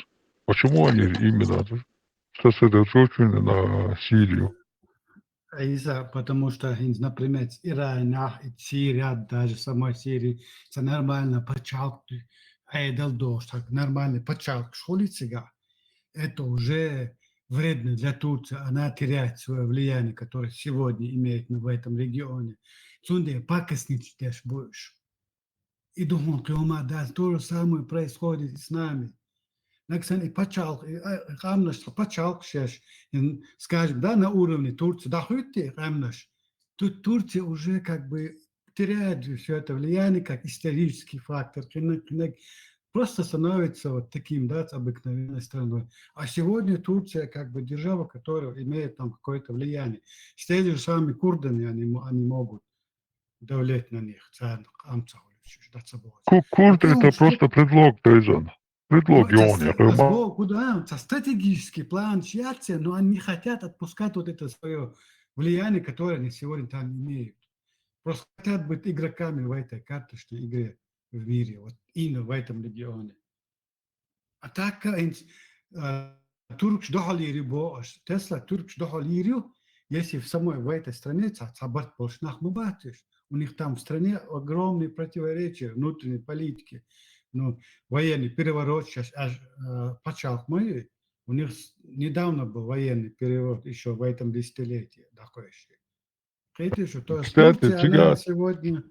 Почему они именно сосредоточены на Сирию? Потому что, например, Иран, Сирия, даже самой Сирии, это нормально подчалки, айдал дождь, нормально подчалки, школица, это уже вредно для Турции, она теряет свое влияние, которое сегодня имеет в этом регионе. Сунде пакостничать даже будешь. И думал, да, то же самое происходит с нами. Наксани пачалк, камнаш пачалк шеш, скажем, да, на уровне Турции, да, хуйте камнаш. Тут Турция уже как бы теряет все это влияние как исторический фактор. просто становится вот таким, да, обыкновенной страной. А сегодня Турция как бы держава, которая имеет там какое-то влияние. С теми же самыми курдами они могут давлять на них. Курд это просто предлог, Тайзан. Предлог, Куда? Стратегический план, но они не хотят отпускать вот это свое влияние, которое они сегодня там имеют. Просто хотят быть игроками в этой карточной игре в мире, вот именно в этом регионе. А так, Туркш дохалири бош, Тесла Туркш дохалири, если в самой в этой стране цабат большнах мубатиш, у них там в стране огромные противоречия внутренней политики, ну, военный переворот сейчас аж почал мы, у них недавно был военный переворот еще в этом десятилетии такой еще. То есть Кстати, Турция, она сегодня...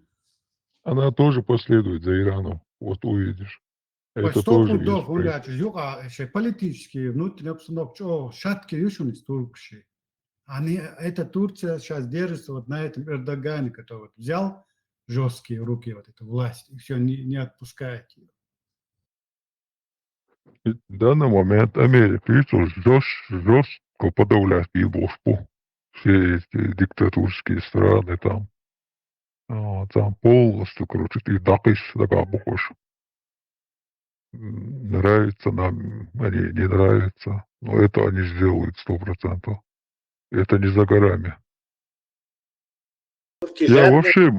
Она тоже последует за Ираном, вот увидишь. Это 100 тоже пудов, есть. политические, внутренние обстановки, шатки решены туркши. Эта Турция сейчас держится вот на этом Эрдогане, который вот взял жесткие руки вот эту власть и все, не отпускает ее. В данный момент Америка, видишь, жестко подавляет Европу. Все эти диктатурские страны там. Там полностью, короче, и дакиш такая похож. Нравится нам, они не нравятся. Но это они сделают 100%. Это не за горами. Я вообще...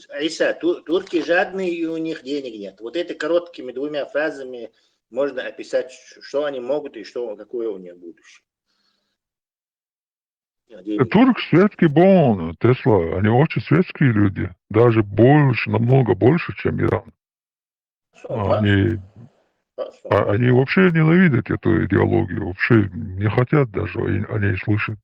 Айса, турки жадные, и у них денег нет. Вот это короткими двумя фразами можно описать, что они могут и какое у них будущее. Турк светский бон, Тесла, они очень светские люди. Даже больше, намного больше, чем Иран. Они вообще ненавидят эту идеологию, вообще не хотят даже о ней слышать.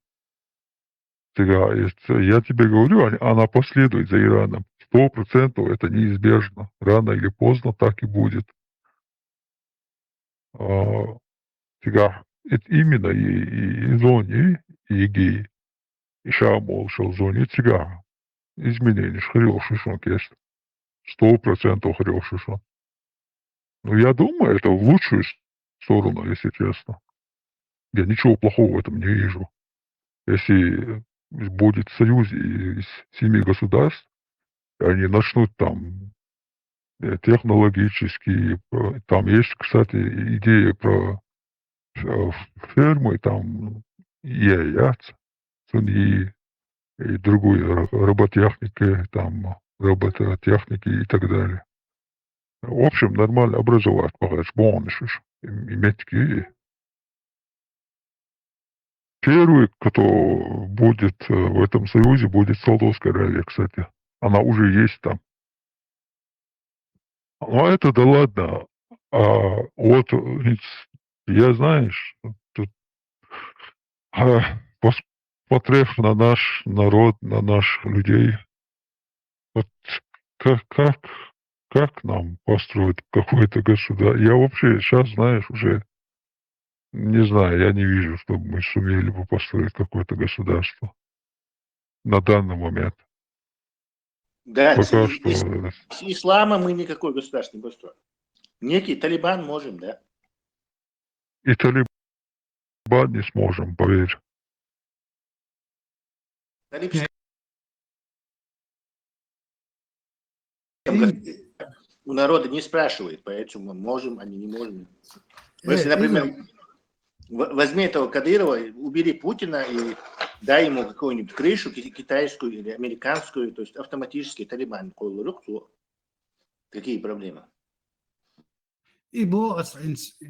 Я тебе говорю, она последует за Ираном. 100% это неизбежно. Рано или поздно так и будет. Это именно и зоне, и гей, и шамол, шел зоне, тига. Изменения, хороший шок есть. 100% хороший шок. Но я думаю, это в лучшую сторону, если честно. Я ничего плохого в этом не вижу. Если будет союз из 7 государств, они начнут там технологически, там есть, кстати, идея про фермы, там яйца, и другой роботехники, там робототехники и так далее. В общем, нормально образовать, понимаешь, бонусишь, иметь такие. Первый, кто будет в этом союзе, будет Саудовская Аравия, кстати. Она уже есть там. Ну, это да ладно. Вот, я, знаешь, тут, посмотрев на наш народ, на наших людей, вот как нам построить какое-то государство? Я вообще сейчас, знаешь, уже не знаю, я не вижу, чтобы мы сумели бы построить какое-то государство на данный момент. Да, пока с ислама мы никакой государство не построим. Некий Талибан можем, да? И Талибан не сможем, поверь. У народа не спрашивает, поэтому можем, а не можем. Если, например, возьми этого Кадырова, убери Путина и дай ему какую-нибудь крышу китайскую или американскую, то есть автоматически Талибан колорок, то какие проблемы? И босс,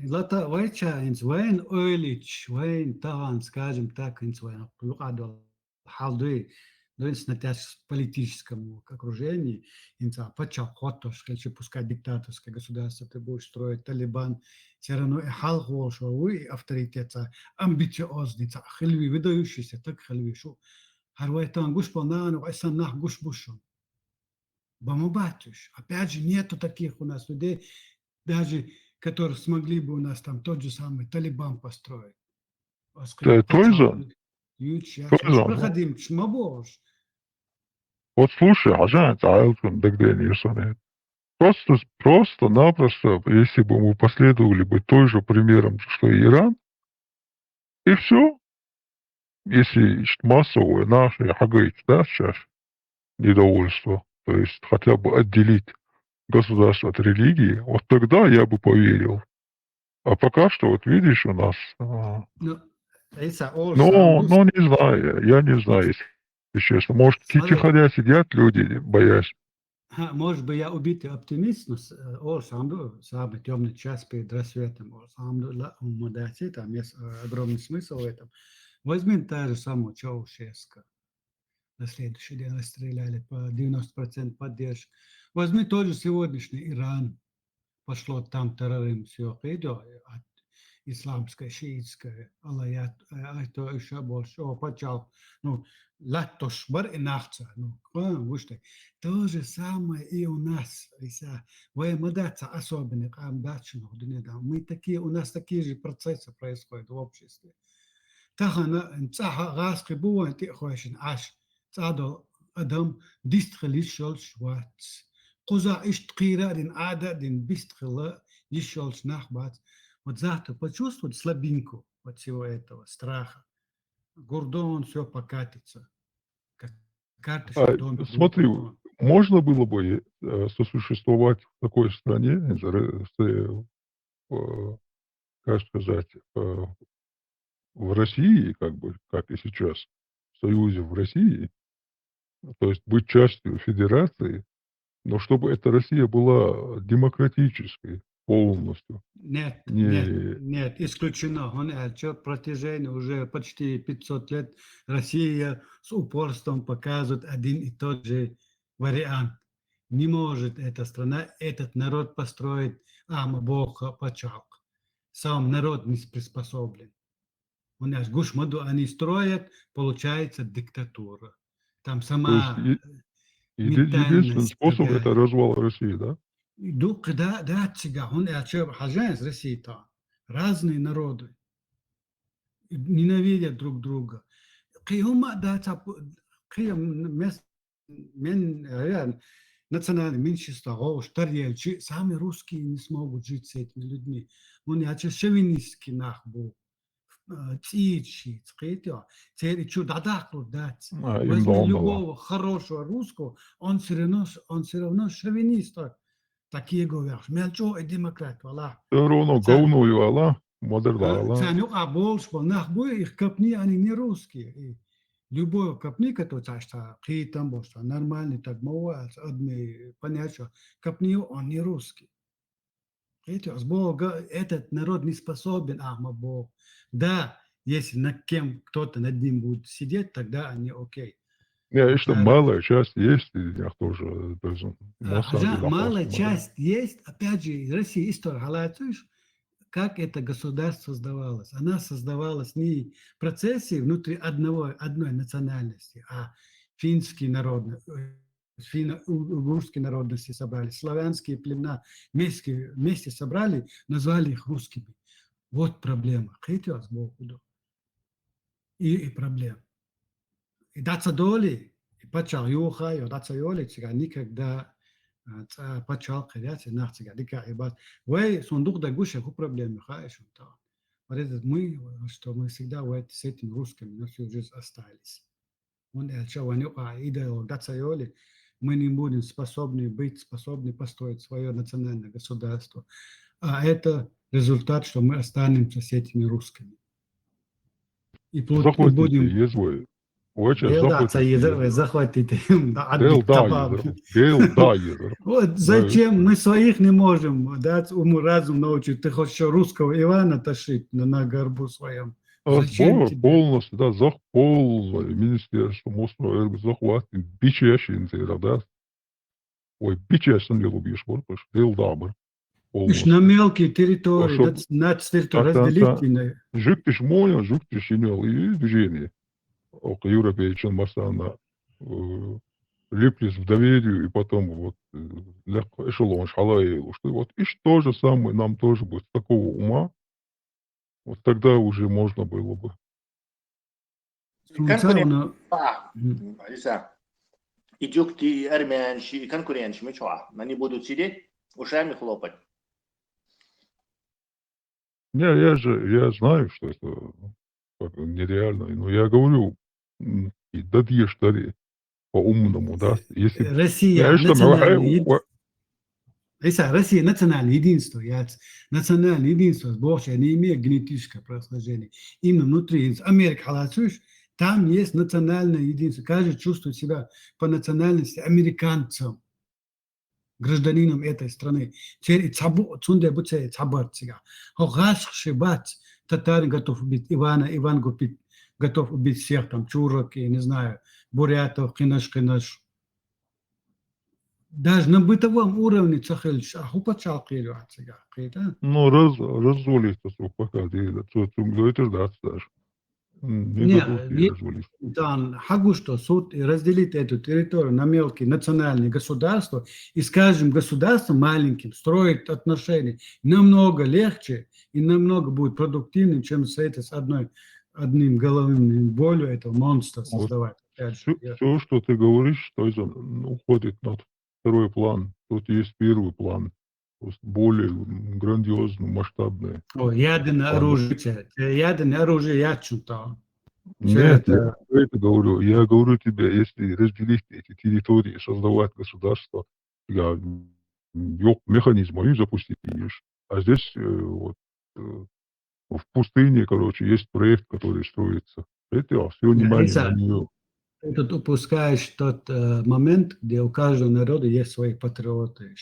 лата вайча, инсвайн ойлич, вайн таван, скажем так, инсвайн плюкадол халдуи, на политическом окружении, инца почал хотош, если пускай диктаторское государство ты будешь строить, Талибан, все равно и халхол, что вы авторитет, амбициозный, хилви, выдающийся, так хилви, что харвайтан гуш полнану, айсан нах гуш бушон. Бамубатуш. Опять же, нету таких у нас людей, даже которые смогли бы у нас там тот же самый Талибан построить. Проходим, шмабош. Вот слушай, عشان تعالكم دقدين يصنع Просто-напросто, если бы мы последовали бы той же примером, что и Иран, и все. Если массовое наше, говорить, да, сейчас недовольство, то есть хотя бы отделить государство от религии, вот тогда я бы поверил. А пока что, вот видишь, у нас... Ну, Иса, Олсам, Ну, не знаю, я не знаю, если честно. Может, смотри, тихо сидят люди, боясь. может быть, я убитый оптимист, но Олсам, самый темный час перед рассветом, Олсам, там есть огромный смысл в этом. Возьми та же самую Чаушеску. На следующий день расстреляли по 90% поддержки. Возьми тот же сегодняшний Иран. Пошло там терроризм, все идет от исламское, шиитское, алаят, это еще больше, почал, ну, латош бар и нахца, ну, вышло. То же самое и у нас, воемодаться особенных, мы такие, у нас такие же процессы происходят в обществе. Тахана, гаски бувань, ты хочешь, аж, цадо, адам, дистрелис шел швац. Куза ишт кирарин ададин бистхила ешелс нахбат. Вот завтра почувствовать слабинку от всего этого страха. Гордон все покатится. Как карточный домик. Смотри, можно было бы сосуществовать в такой стране, как сказать, в России, как бы, как и сейчас, в Союзе в России, то есть быть частью федерации, но чтобы эта Россия была демократической полностью. Нет, Не... нет, исключено. Он протяжении уже почти 500 лет Россия с упорством показывает один и тот же вариант. Не может эта страна, этот народ построить, Бог почал. Сам народ не приспособлен. У нас Гушмаду они строят, получается диктатура. Там сама единственный способ другая. это развал России, да? Да, он из России, разные народы ненавидят друг друга. Национальные меньшинства, сами русские не смогут жить с этими людьми. Он шовинистский нахбу. Птичьи, возьми любого хорошего русского, он все равно шовинист. Такие говорят, мельчо и демократ, вала. Все равно говную Аллах, модерла Аллах. Цанюк больше, нахбой их копни, они не русские. Любой копни, который цашта, там больше, нормальный, так мова, понять, что копни, он не русский. Этот народ не способен, Бог. Да, если над кем кто-то над ним будет сидеть, тогда они окей. Конечно, малая часть есть, из них тоже. Малая часть есть, опять же, Россия история, как это государство создавалось. Она создавалась не в процессе внутри одной национальности, а финский народ, русские народности собрали, славянские племена вместе собрали, назвали их русскими. Вот проблема. И проблема. И даться доли, и почал юха, и даться доли, никогда почал ходить, и нахцига, дика, вы сундук да гуша, ку проблемы, хаешь, мы, что мы всегда с этими русскими на всю жизнь остались. Он мы не будем способны построить свое национальное государство. А это результат, что мы останемся с этими русскими. И будем... Захватите. Вот зачем мы своих не можем дать уму-разум научить? Ты хочешь русского Ивана тащить на горбу своем? Полностью, да, полное министерство, захват, бичащий, да. Ой, бичащий не любишь, вот, дабр. На мелкие территории, над разделительные. Жуктиш моя, жуктиш имел и движение. Европейчан Масана леплись в доверие, и потом вот эшелон шалаил, что вот и то же самое нам тоже будет такого ума, вот тогда уже можно было бы. Идет ты армянщи, конкурентщи, они будут сидеть? ушами хлопать. Не, я знаю, что это как бы нереально. Но я говорю, и да ешь, дари, по-умному, да. Если, Россия конечно, Россия национальное единство, национальное единство, больше не имеет генетическое происхождение. Именно внутри Америки, там есть национальное единство. Каждый чувствует себя по национальности американцем, гражданином этой страны. Татарин готов убить Ивана, Иван готов убить всех, там, чурок, я не знаю, бурятов, кинаш. Даже на бытовом уровне цахельш, а хупачал кирюатсига, да? ну, разолить это пока, это да, даже. Не дадут ей разолить. Да, хагу, что суд разделит эту территорию на мелкие национальные государства и, скажем, государством маленьким строить отношения намного легче и намного будет продуктивнее, чем с одним головным болью этого монстра создавать. Все, что ты говоришь, что это уходит на второй план. Тут есть первый план, более грандиозный, масштабный. Ядерное оружие, я читал. Нет, я это говорю. Я говорю тебе, если разделить эти территории, создавать государство, механизм и запустить ее. А здесь вот, в пустыне, короче, есть проект, который строится. Это все внимание на нее. Ты тут упускаешь тот момент, где у каждого народа есть свои патриоты,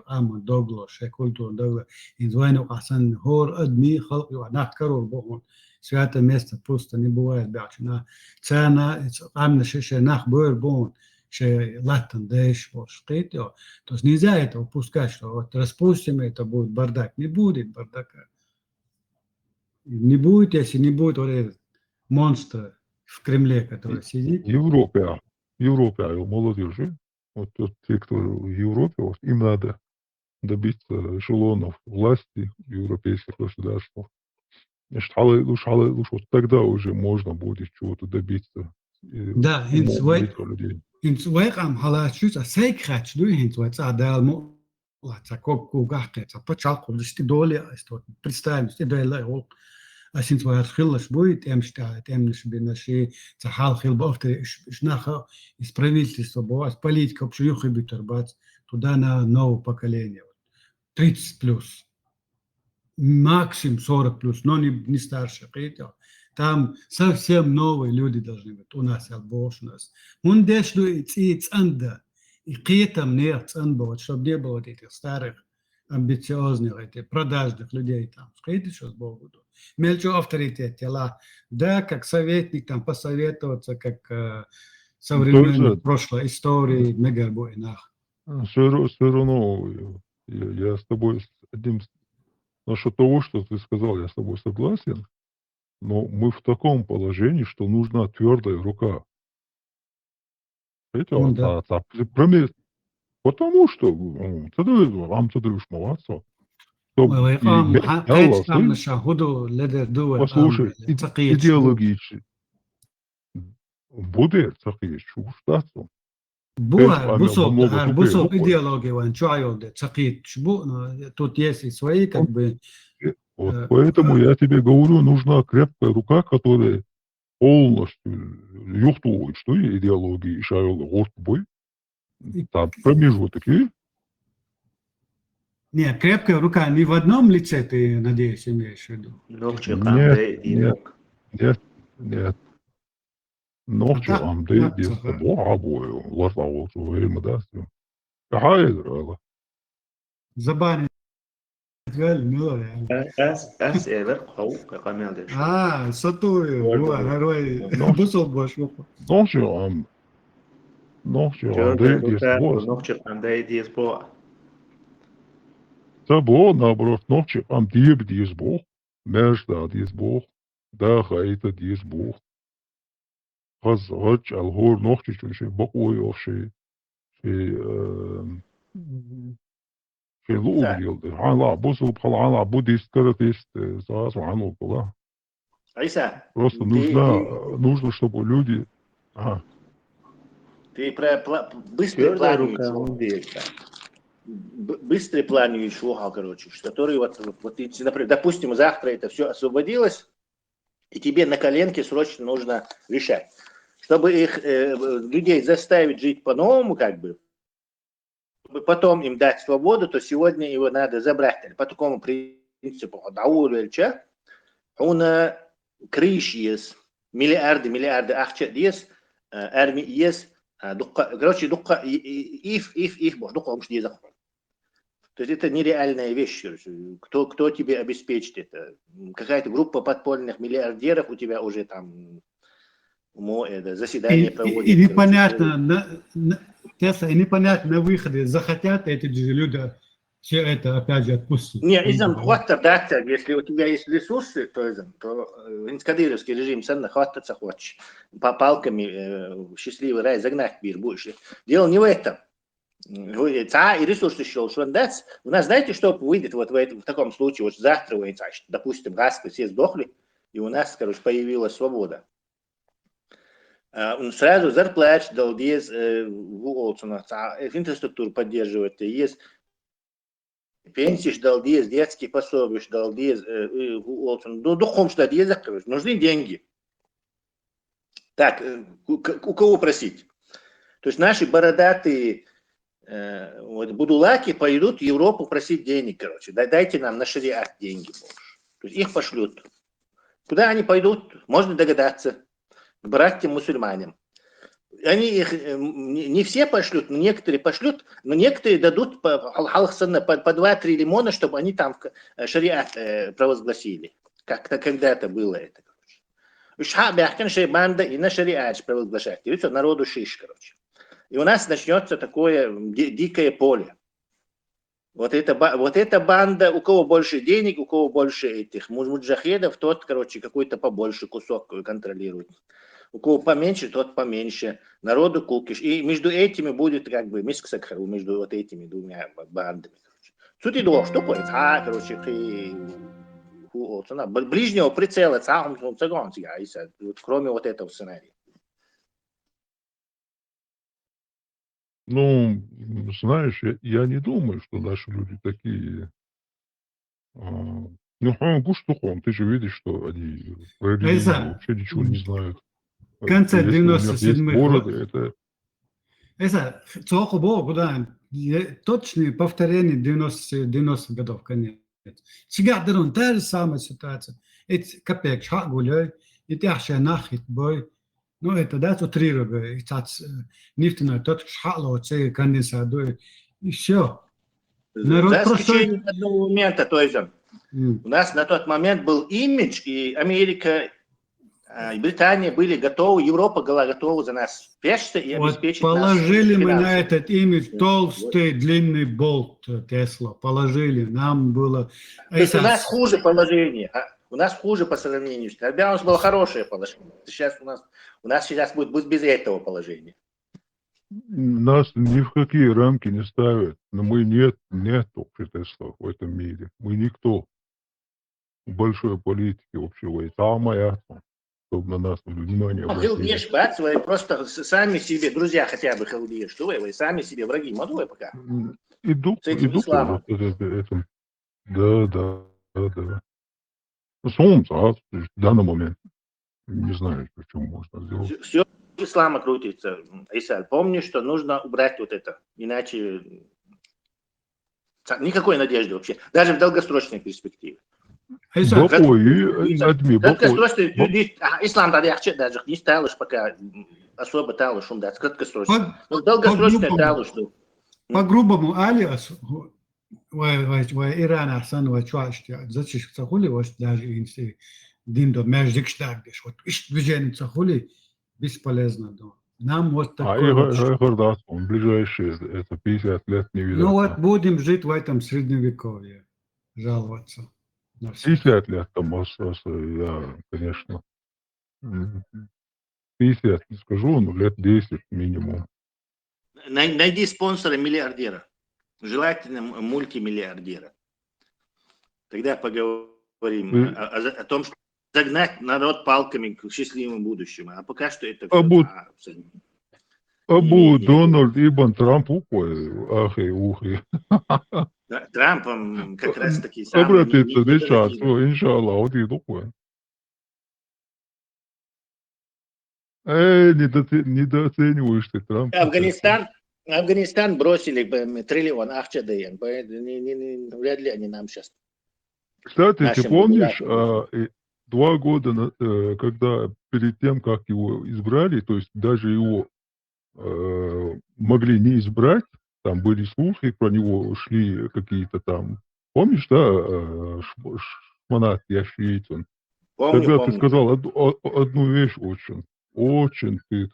Аман, Догло, культура, Догло. Инзвайну Асан, Хор, Адми, Халк, Нахкару, Богун. Святое место пусто не бывает, бячина. Цена, Амна, Нах, Бор, Богун, Латтан, Дэш, То есть нельзя это упускать, что вот распустим, это будет бардак. Не будет бардака. Не будет, если не будет вот этот монстр в Кремле, который сидит. Европе, молодежи, вот те, кто в Европе, вот, им надо добиться эшелонов власти в европейских государствах. Значит, вот тогда уже можно будет чего-то добиться. Да, инсвайкам халачус, а сейкхач, адалму, почалку, доли, представим, доли, Sinds we het gilles boeit, staat, наши цахал хилбовты, шнаха из правительства, бывает политика, вообще юхибитер, туда на новое поколение. 30 плюс, максимум 40 плюс, но не старше. Там совсем новые люди должны быть. У нас больше у нас. Мундешлю и цанда. И там нет цанда, чтобы не было этих старых, амбициозных, этих продажных людей там. Скажите, что с Богу. Мельчу авторитет, да, как советник, там, посоветоваться, как современник прошлой истории, Мегарбойнах. Все равно я с тобой насчет того, что ты сказал, я с тобой согласен, но мы в таком положении, что нужна твердая рука. Потому что молодца. Послушай, идеологически. Будет шуштацу. Бусов идеология, тут есть и свои, как бы. Вот поэтому я тебе говорю, нужна крепкая рука, которая полностью юхтует, что идеология и шайолы горд бой. Там промежуток есть. Нет, крепкая рука не в одном лице, ты, надеюсь, имеешь в виду? Нет. Ночью Амдей без того обои, лазал время, да, все. Какая играла? Забанить. Сатую, бусов больше. Ночью Амдей без того. Табло, наоборот, ночью Амдей без Бог, межда без Бог, да, хайта без Бог. غج الغور نوختي شيء بقوي أو شيء لؤلؤ يلدي على بوسو بخل على بوديست كاراتيست زاز وعنو بلا. Айса. Просто нужно, чтобы люди. Ты про быстрый план. быстрый план Юйшуха, короче, который вот, например, допустим, завтра это все освободилось, и тебе на коленке срочно нужно решать. Чтобы их, людей заставить жить по-новому, как бы, чтобы потом им дать свободу, то сегодня его надо забрать. По такому принципу, он крыш есть, миллиарды акча есть, армии есть, короче, их муж не захватит. То есть это нереальная вещь. Кто тебе обеспечит это? Какая-то группа подпольных миллиардеров у тебя уже там заседание проводит. И непонятно, и непонятно на выходе, захотят эти же люди все это опять же отпустить. Не, если у тебя есть ресурсы, то кадыровский режим ценно хвататься хочешь. Палками счастливый рай загнать мир будешь. Дело не в этом. И ресурсы еще у нас, знаете, что выйдет вот в таком случае, вот завтра, допустим, раз все сдохли, и у нас, короче, появилась свобода. Он сразу зарплат дал, есть инфраструктуру поддерживает, есть пенсии дал, есть детские пособия дал, есть духом что есть, нужны деньги. Так, у кого просить? То есть наши бородатые будулаки пойдут в Европу просить денег, короче. Дайте нам на шариат деньги больше. То есть их пошлют. Куда они пойдут? Можно догадаться. К братьям-мусульманам. Они их не все пошлют, но некоторые пошлют, но некоторые дадут по 2-3 лимона, чтобы они там шариат провозгласили. Как-то когда-то было это. Банда и на шариат провозглашать. И все, народу шиш, короче. И у нас начнется такое дикое поле. Вот эта банда, у кого больше денег, у кого больше этих муджахедов, тот, короче, какой-то побольше кусок контролирует. У кого поменьше, тот поменьше. Народу кукиш. И между этими будет как бы мисксакхару, между вот этими двумя бандами. Суть и что будет? Короче, ближнего прицела, кроме вот этого сценария. Ну, знаешь, я не думаю, что наши люди такие. Ну, ты же видишь, что они про религию вообще ничего не знают. В конце Если у них есть 97-х бороды, это... точные повторения 90-х годов, конечно. Сега дырон, та же самая ситуация. Эти копеек, шаг гуляй, и ты ахшая нахит бой. Ну, это, да, утрирую, нефтяной, тот шхало, конденсат, и все. За исключением одного момента, то есть у нас на тот момент был имидж, и Америка и Британия были готовы, Европа была готова за нас пешься и обеспечить вот нас. Положили мы на этот имидж толстый длинный болт Тесла, положили, нам было... То есть у нас хуже положение, у нас хуже по сравнению с... Тогда у нас было хорошее положение, сейчас у нас сейчас будет без этого положения. Нас ни в какие рамки не ставят, но мы нет общества в этом мире. Мы никто в большой политике общего. И самое, чтобы на нас внимание обратили. Вы просто сами себе, друзья хотя бы халдеешь, что вы сами себе враги, молодой пока. Иду этим. Да. Солнце, в данный момент. Не знаю, почему можно сделать. Все ислама крутится, Айсаль. Помни, что нужно убрать вот это, иначе никакой надежды вообще, даже в долгосрочной перспективе. Краткосрочный ислам даже не сталыш пока особо талыш, да, краткосрочно. Но долгосрочный талыш. По-грубому, алиас, Иран Ахсан, зачем цахули, даже если дим до междик штагдиш, вот движение цахули бесполезно. Нам вот такой... ближайшие, это 50 лет не видно. Ну вот будем жить в этом средневековье, жаловаться. 50 лет там остался, я, конечно, 50 не скажу, но лет 10 минимум. Найди спонсора миллиардера, желательно мультимиллиардера. Тогда поговорим о том, что загнать народ палками к счастливому будущему. А пока что это... Абу Дональд Ибн Трамп упой, ухи. Трампом как раз таки самый Обратиться недорогие. сейчас, иншаллах, вот и такое. Недооцениваешь ты Трампа. Афганистан бросили триллион ахчадеен, вряд ли они нам сейчас. Кстати, ты нашим помнишь, депутатам. 2 года, когда перед тем, как его избрали, то есть даже его могли не избрать, там были слухи, про него шли какие-то там, помнишь, да, Шманат Яшвитин? Тогда ты Помню. сказал одну вещь очень ты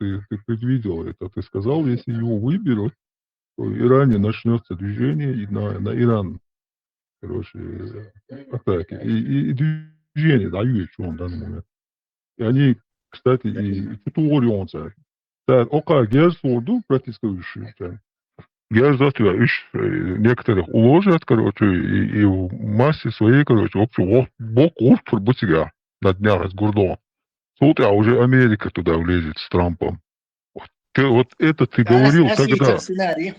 предвидел это. Ты сказал, если его выберут, то в Иране начнется движение и на Иран, короче, атаки. И движение, да, он в данный момент. И они, кстати, и tutuyorlar. Oka gel sordu, протестующие. Я завтра некоторых уложат, короче, и в массе своей, короче, общий бок устр бутига на днях с Гурдом. Тут, а уже Америка туда влезет с Трампом. Вот это ты говорил тогда. Сценарий,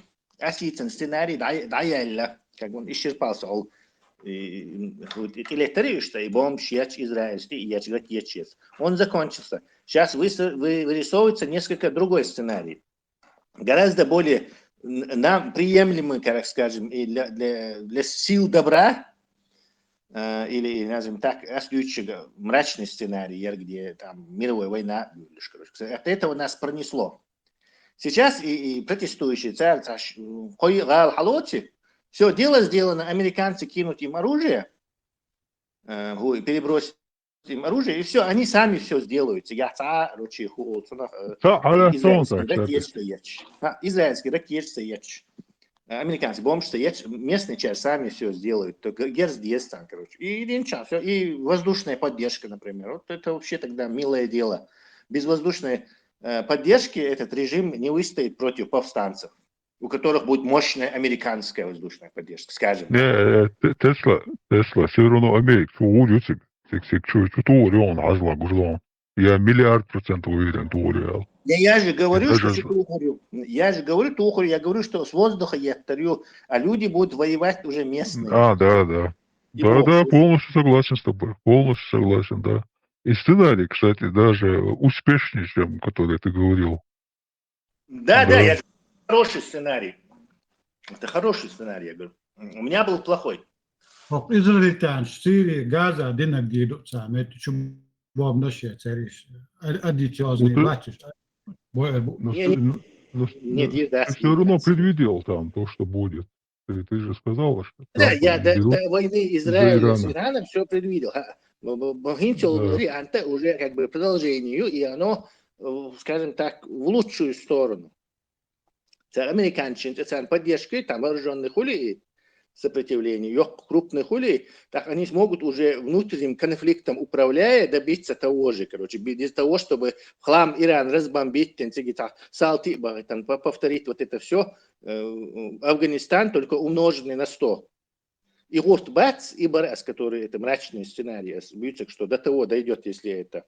да, как он исчерпался. Илетари, что и бомб щеч израильский, и ячец. Он закончился. Сейчас вырисовывается несколько другой сценарий. Гораздо более нам приемлемый, как скажем, и для сил добра, или, назовем так, мрачный сценарий, где там мировая война, от этого нас пронесло. Сейчас и протестующие царь, все, дело сделано, американцы кинут им оружие, перебросить им оружие, и все, они сами все сделают. Израильский ракет стоять. Американцы бомб стоять, местные часть сами все сделают. Герц есть там, короче. И воздушная поддержка, например. Вот это вообще тогда милое дело. Без воздушной поддержки этот режим не выстоит против повстанцев, у которых будет мощная американская воздушная поддержка, скажем. Тесла, все равно Америка, я 1,000,000% уверен, Я же говорю, я говорю, что с воздуха я тарю, а люди будут воевать уже местные. Да, полностью согласен с тобой, полностью согласен, да. И сценарий, кстати, даже успешнее, чем который ты говорил. Да, я хороший сценарий. Это хороший сценарий, я говорю. У меня был плохой. Израильтян, Сирия, Газа, Динак Дидут, сам, это чему бомб царишь. Аддитиозный бачишь. Ты все равно предвидел там то, что будет. Ты же сказал, что... Да, я до войны Израиля с Ираном все предвидел. Варианта уже как бы продолжению, и оно, скажем так, в лучшую сторону. Американцы поддержкой там вооруженных улей, сопротивления, крупных улей, так они смогут уже внутренним конфликтом управляя добиться того же, короче, без того, чтобы в хлам Иран разбомбить, повторить вот это все, Афганистан только умноженный на 100. И вот бац, и барас, которые это мрачные сценарии, бьются, что до того дойдет, если это.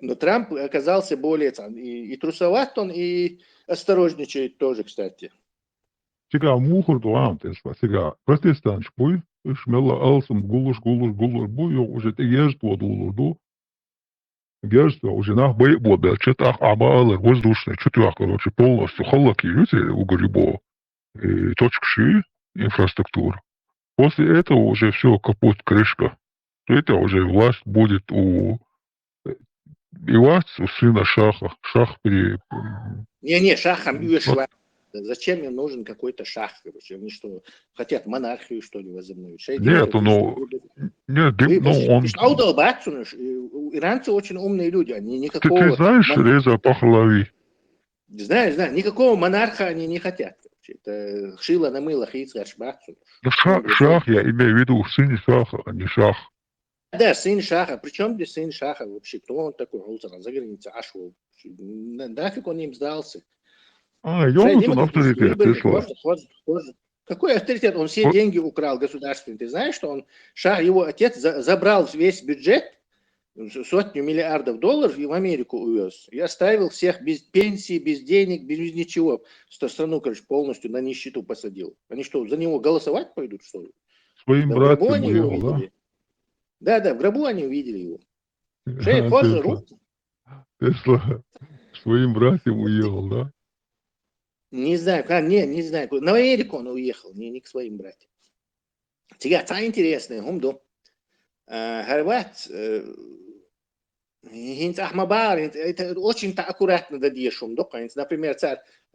Но Трамп оказался более и трусоват он, и осторожничает тоже, кстати. Сега мухорду антесва, сега протестанч буй, шмела алсом гулуш буй, уже ты ешь плодулурду. Герство уже нах бей бобел, читах абалер воздушный, чутвах, короче, полностью халаки, видите, у Гарибо, точка ши, инфраструктура. После этого уже все капут, крышка. Это уже власть будет у сына Шаха. Шах Не, Шахом ушла. Зачем им нужен какой-то шах? Короче? Они что, хотят монархию, что ли, возобновить? Нет, он... Иранцы очень умные люди, они никакого... Ты знаешь Реза Пахлави? Знаю, никакого монарха они не хотят. Это шило на мыло, Ицхак Шбахцу. Шах, я имею в виду сын Шаха, а не Шах. Да, сын Шаха. Причем здесь сын Шаха вообще? Кто он такой? За границей Ашвол. Нафиг он им сдался? Он авторитет, ты слышишь? Какой авторитет? Он все деньги украл государственные. Ты знаешь, что он, его отец забрал весь бюджет сотню миллиардов долларов и в Америку увез. И оставил всех без пенсии, без денег, без ничего. Страну, короче, полностью на нищету посадил. Они что, за него голосовать пойдут, что ли? Своим Да в гробу братьям они его уехал, да? видели. Да, в гробу они увидели его. Тесла. Тесла своим братьям уехал, да? Не знаю, не знаю. На Америку он уехал, не к своим братьям. Теперь, это интересно, гумду. Харват, это очень аккуратно дадишь, например,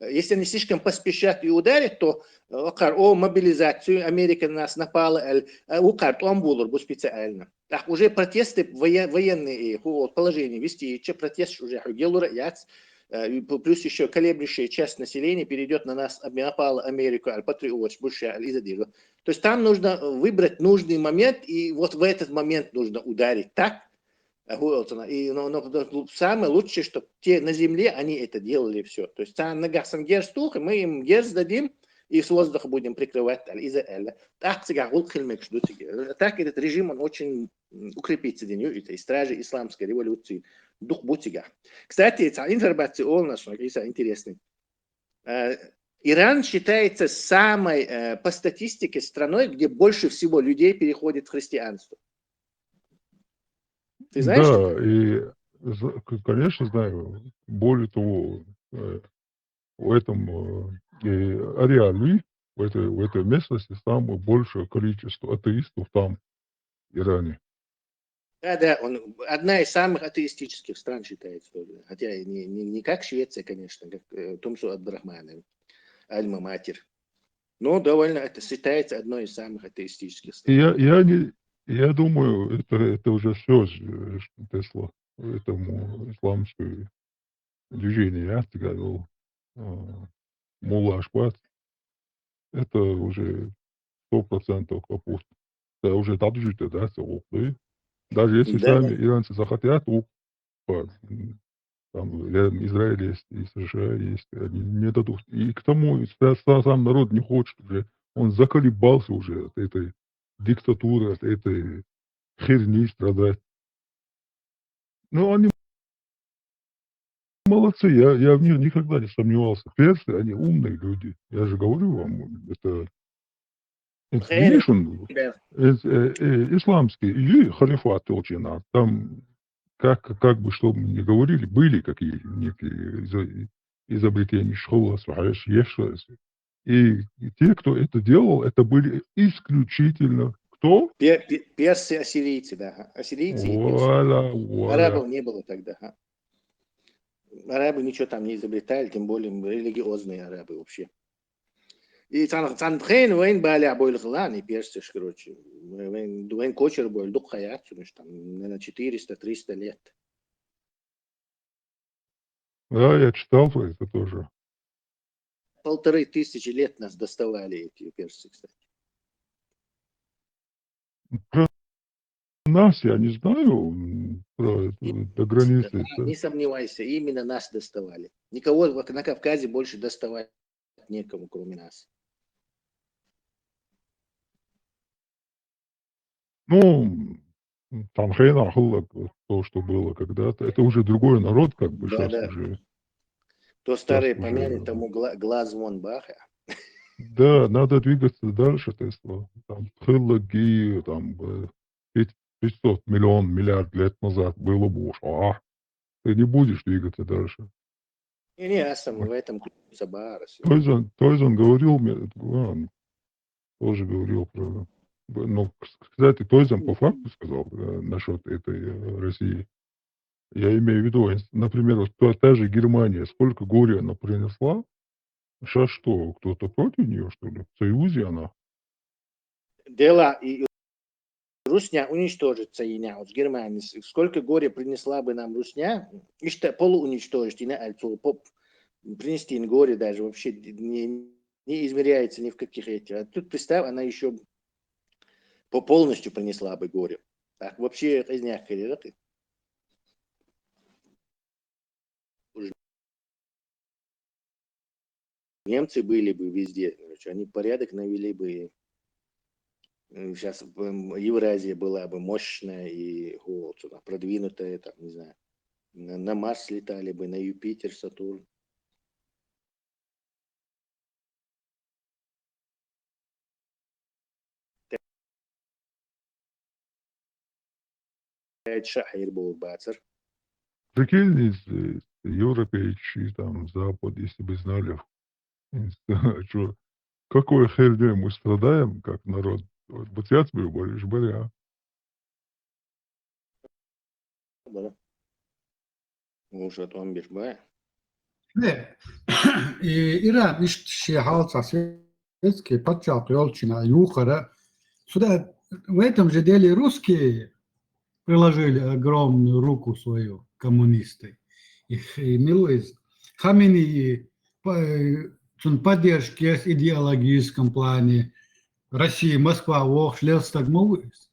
если они слишком поспешат и ударят, то мобилизацию Америка на нас напала, он был специально. Так уже протесты военные, положение вести, протест уже плюс еще колеблющая часть населения перейдет на нас, напала Америку, патриот, больше из-за. То есть там нужно выбрать нужный момент, и вот в этот момент нужно ударить так. И, но самое лучшее, чтобы те на земле, они это делали все. То есть там нагасан герстух, мы им герс дадим, и с воздуха будем прикрывать из-за этого. Так этот режим, он очень укрепится этой стражи исламской революции. Дух бутига. Кстати, эта информация у нас интересная. Иран считается самой, по статистике, страной, где больше всего людей переходит в христианство. Ты знаешь? Да, и, конечно, знаю. Более того, в этом ареале, в этой местности, самое большее количество атеистов там, в Иране. Да, он одна из самых атеистических стран считается. Хотя не как Швеция, конечно, как Тумсу Абдрахманович, Альма-Матер. Но довольно это считается одной из самых атеистических стран. Я думаю, это уже все, что Тесла этому исламскому движению, я говорил, Мулла Ашбат, это уже 100% капут. Это уже таджиты, да, согласны. Даже если сами иранцы захотят, там рядом Израиль есть, и США есть, они не дадут. И к тому сам народ не хочет уже, он заколебался уже от этой диктатуры, от этой херни страдать. Но они молодцы, я в них никогда не сомневался. Персы, они умные люди. Я же говорю вам, это nation, исламский, и халифат толщина. Там, как бы, что мы ни говорили, были какие некие изобретения, школа, и те, кто это делал, это были исключительно кто? Персы, ассирийцы, да. Ассирийцы и персы. Арабов не было тогда. Арабы ничего там не изобретали, тем более религиозные арабы вообще. И Цанбхейн, вейн баля бойл глани, персы, короче. Вейн кочер бойл, дух хаят, там, на 400-300 лет. Да, я читал про это тоже. 1500 лет нас доставали эти персы, кстати. Про нас я не знаю, про до границы. Не сомневайся, именно нас доставали. Никого на Кавказе больше доставать некому, кроме нас. Ну, Танхейн Ахалла, то, что было когда-то, это уже другой народ, как бы, сейчас уже. То старые помяли, тому глаз вон баха. Да, надо двигаться дальше, Тесла. Там Хиллаги, там 500 миллиард лет назад было бы уж, ты не будешь двигаться дальше. Не, я сам в этом Сабарас. Тойзан говорил, он тоже говорил про... Ну, кстати, Тойзан по факту сказал насчет этой России. Я имею в виду, например, вот та же Германия, сколько горя она принесла, сейчас что, кто-то против нее, что ли? В союзе она? Дела и Русня уничтожится и не от Германии. Сколько горя принесла бы нам Русня, и что полууничтожить, и не принести им горе даже вообще не измеряется ни в каких этих. А тут, представь, она еще полностью принесла бы горе. Так вообще резня карьеры. Немцы были бы везде, короче, они порядок навели бы. сейчас Евразия была бы мощная и продвинутая, там, не знаю, на Марс летали бы, на Юпитер, Сатурн. Прикинь, европейцы, там, Запад, если бы знали, что, какой херней мы страдаем, как народ. Вот я тебе говорю, Может, он бежбая. Ne, İran işte halka светские подчеркивают Елчина Юхара. Сюда в этом же деле русские приложили огромную руку свою, коммунисты. И милуясь, Хамини поддержки в идеологическом плане России, Москва, шлес так мовис.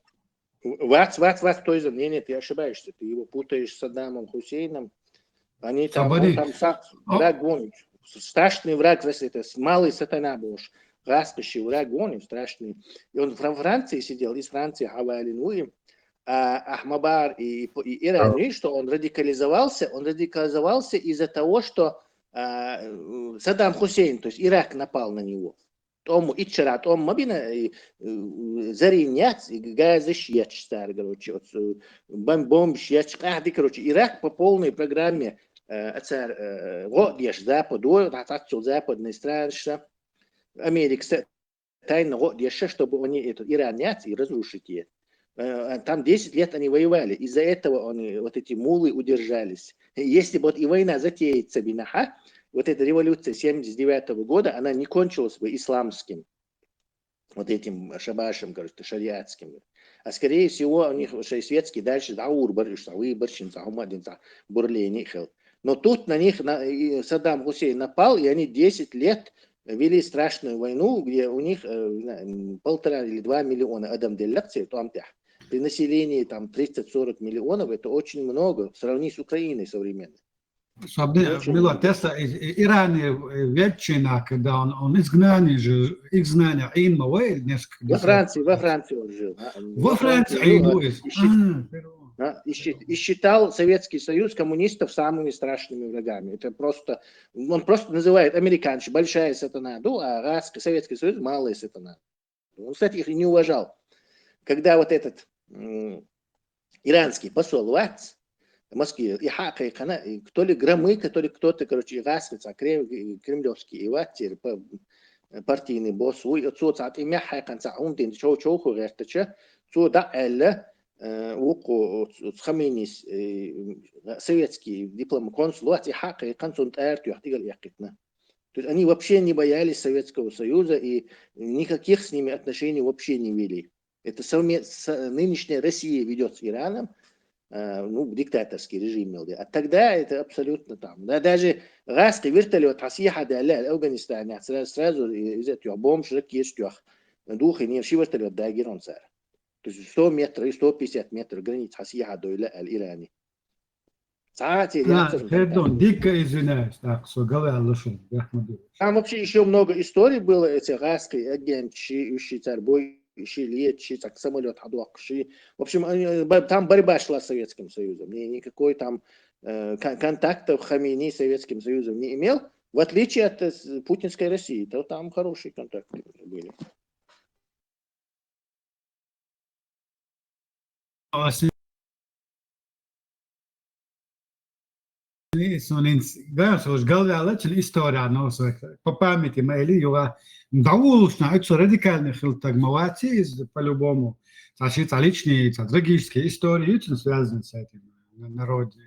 То есть, нет, ты ошибаешься, ты его путаешь с Саддамом Хусейном. Они там, он там враг гонит. Страшный враг, это малый сатана Бож. Раскоший враг гонит, страшный. И он во Франции сидел, из Франции Хавали Нуи, Ахмабар и Иран. Видишь, что он радикализовался из-за того, что Саддам Хусейн, то есть Ирак напал на него. Тому ичрат, мабина заринят, газыш ячстар, короче, бомб ячкахди, короче, Ирак по полной программе годишь Западу, отцу западной страны, Америка тайно годишь, чтобы они этот Иран нет и разрушить ее. Там 10 лет они воевали, из-за этого они, вот эти мулы удержались. Если бы вот и война затеется, бинаха, вот эта революция 79 года, она не кончилась бы исламским, вот этим шабашем, короче, шариатским. А скорее всего у них светский дальше даур, выборщин, бурлей. Но тут на них Саддам Хусейн напал, и они 10 лет вели страшную войну, где у них 1,5 или 2 миллиона адамделякций, при населении там 30-40 миллионов, это очень много, сравни с Украиной современной. Bila testa Iran je većina kada on izgnanja ima несколько. Во Франции он жил. Во Франции и считал Советский Союз коммунистов самыми страшными врагами. Это просто, он просто называет американцы большая сатана, а Советский Союз малая сатана. Он, кстати, их не уважал. Когда вот этот иранский посол Вац в Москве, то ли Громыко, то ли кто-то, короче, Гасвица, кремлевский, и Ватер, партийный босс, и мяхай конца, он день чоу-чоу, гэртача, да, элля, Хамини, советский диплом-консул, и хака, и консул эртю, ахтигал яхтна. То есть они вообще не боялись Советского Союза и никаких с ними отношений вообще не вели. Это нынешняя Россия ведет с Ираном, диктаторский режим, а тогда это абсолютно там. Да, даже русский вертолет Хасиха Даля, Афганистане, сразу из этого бомж, ракетчух, дух и не все вертолет Дагерон царь. То есть 100 метров и 150 метров границ Хасиха Даля Иране. Pardon, дико извиняюсь, так, что говорил, там вообще еще много историй было, эти русский агент, царь бой. Так самолет в общем, там борьба шла с Советским Союзом. Никакой там контактов Хамини с Советским Союзом не имел, в отличие от путинской России. То там хорошие контакты были. История по памяти моей, довольно это радикальный хилтаг молодцы, по-любому. Значит, личные, трагические истории очень связаны с этим народом.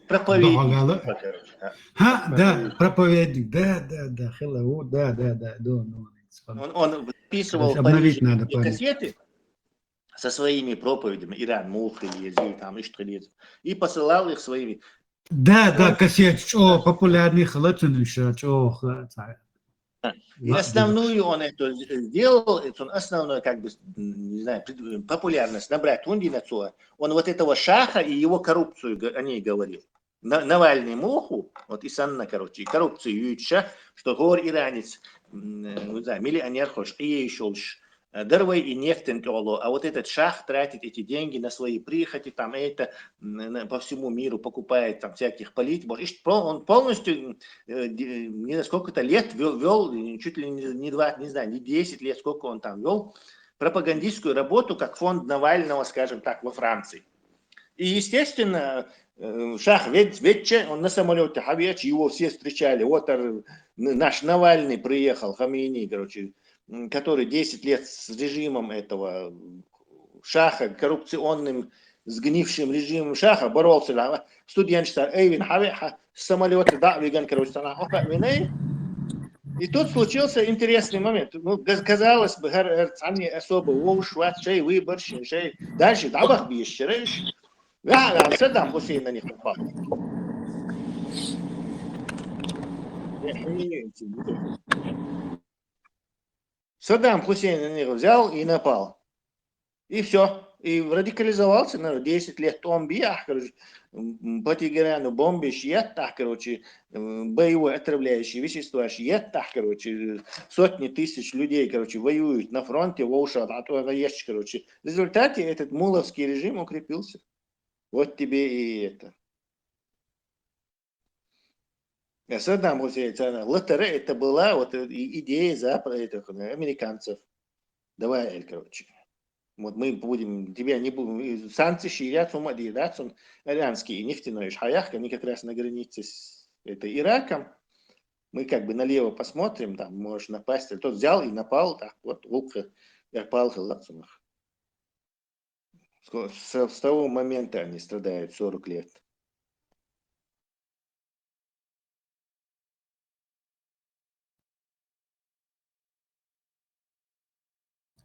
Проповедник. Да, проповедник, да. Он записывал кассеты со своими проповедями, Иран, Мухри, там, и посылал их своими. Да, кассет, популярный халатунуша, И основную он это сделал, это основную, как бы, не знаю, популярность набрать. Он вот этого шаха и его коррупцию о ней говорил. Навальный муху, вот и Санна, короче, коррупцию Юча, что говорит иранец, не знаю, миллионер хочешь, и ещё дарвай и нефть, а вот этот шах тратит эти деньги на свои прихоти, там это по всему миру покупает там всяких политиков. Он полностью не знаю, сколько-то лет вел, чуть ли не 2, не знаю, не 10 лет, сколько он там вел пропагандистскую работу, как фонд Навального, скажем так, во Франции. И, естественно, шах Ветче, он на самолете Хавеч, его все встречали. Вот наш Навальный приехал, Хамини, короче, который 10 лет с режимом этого шаха, коррупционным, сгнившим режимом шаха боролся. Студентство, Эйвин Хавеха, с самолета, да, веган, короче, и тут случился интересный момент. Ну, казалось бы, они особо ушват, шей, выбор, шей. Дальше, да, бах, бишь, да, Саддам Хусейн на них напал. Саддам Хусейн на них взял и напал. И все. И радикализовался, наверное, 10 лет. Он биях, короче, по Тегерану бомбишь, так, короче, боевое отравляющее вещество, так, короче, сотни тысяч людей, короче, воюют на фронте, а то есть, короче. В результате этот муловский режим укрепился. Вот тебе и это. Саддам Хусейн, ЛТР, это была вот идея американцев. Давай, короче. Вот мы будем, тебя не будем, санкции ширят, да, иранские нефтяной шаях, они как раз на границе с Ираком. Мы как бы налево посмотрим, там можешь напасть. Тот взял и напал, так вот, волка, я пал, с того момента они страдают 40 лет.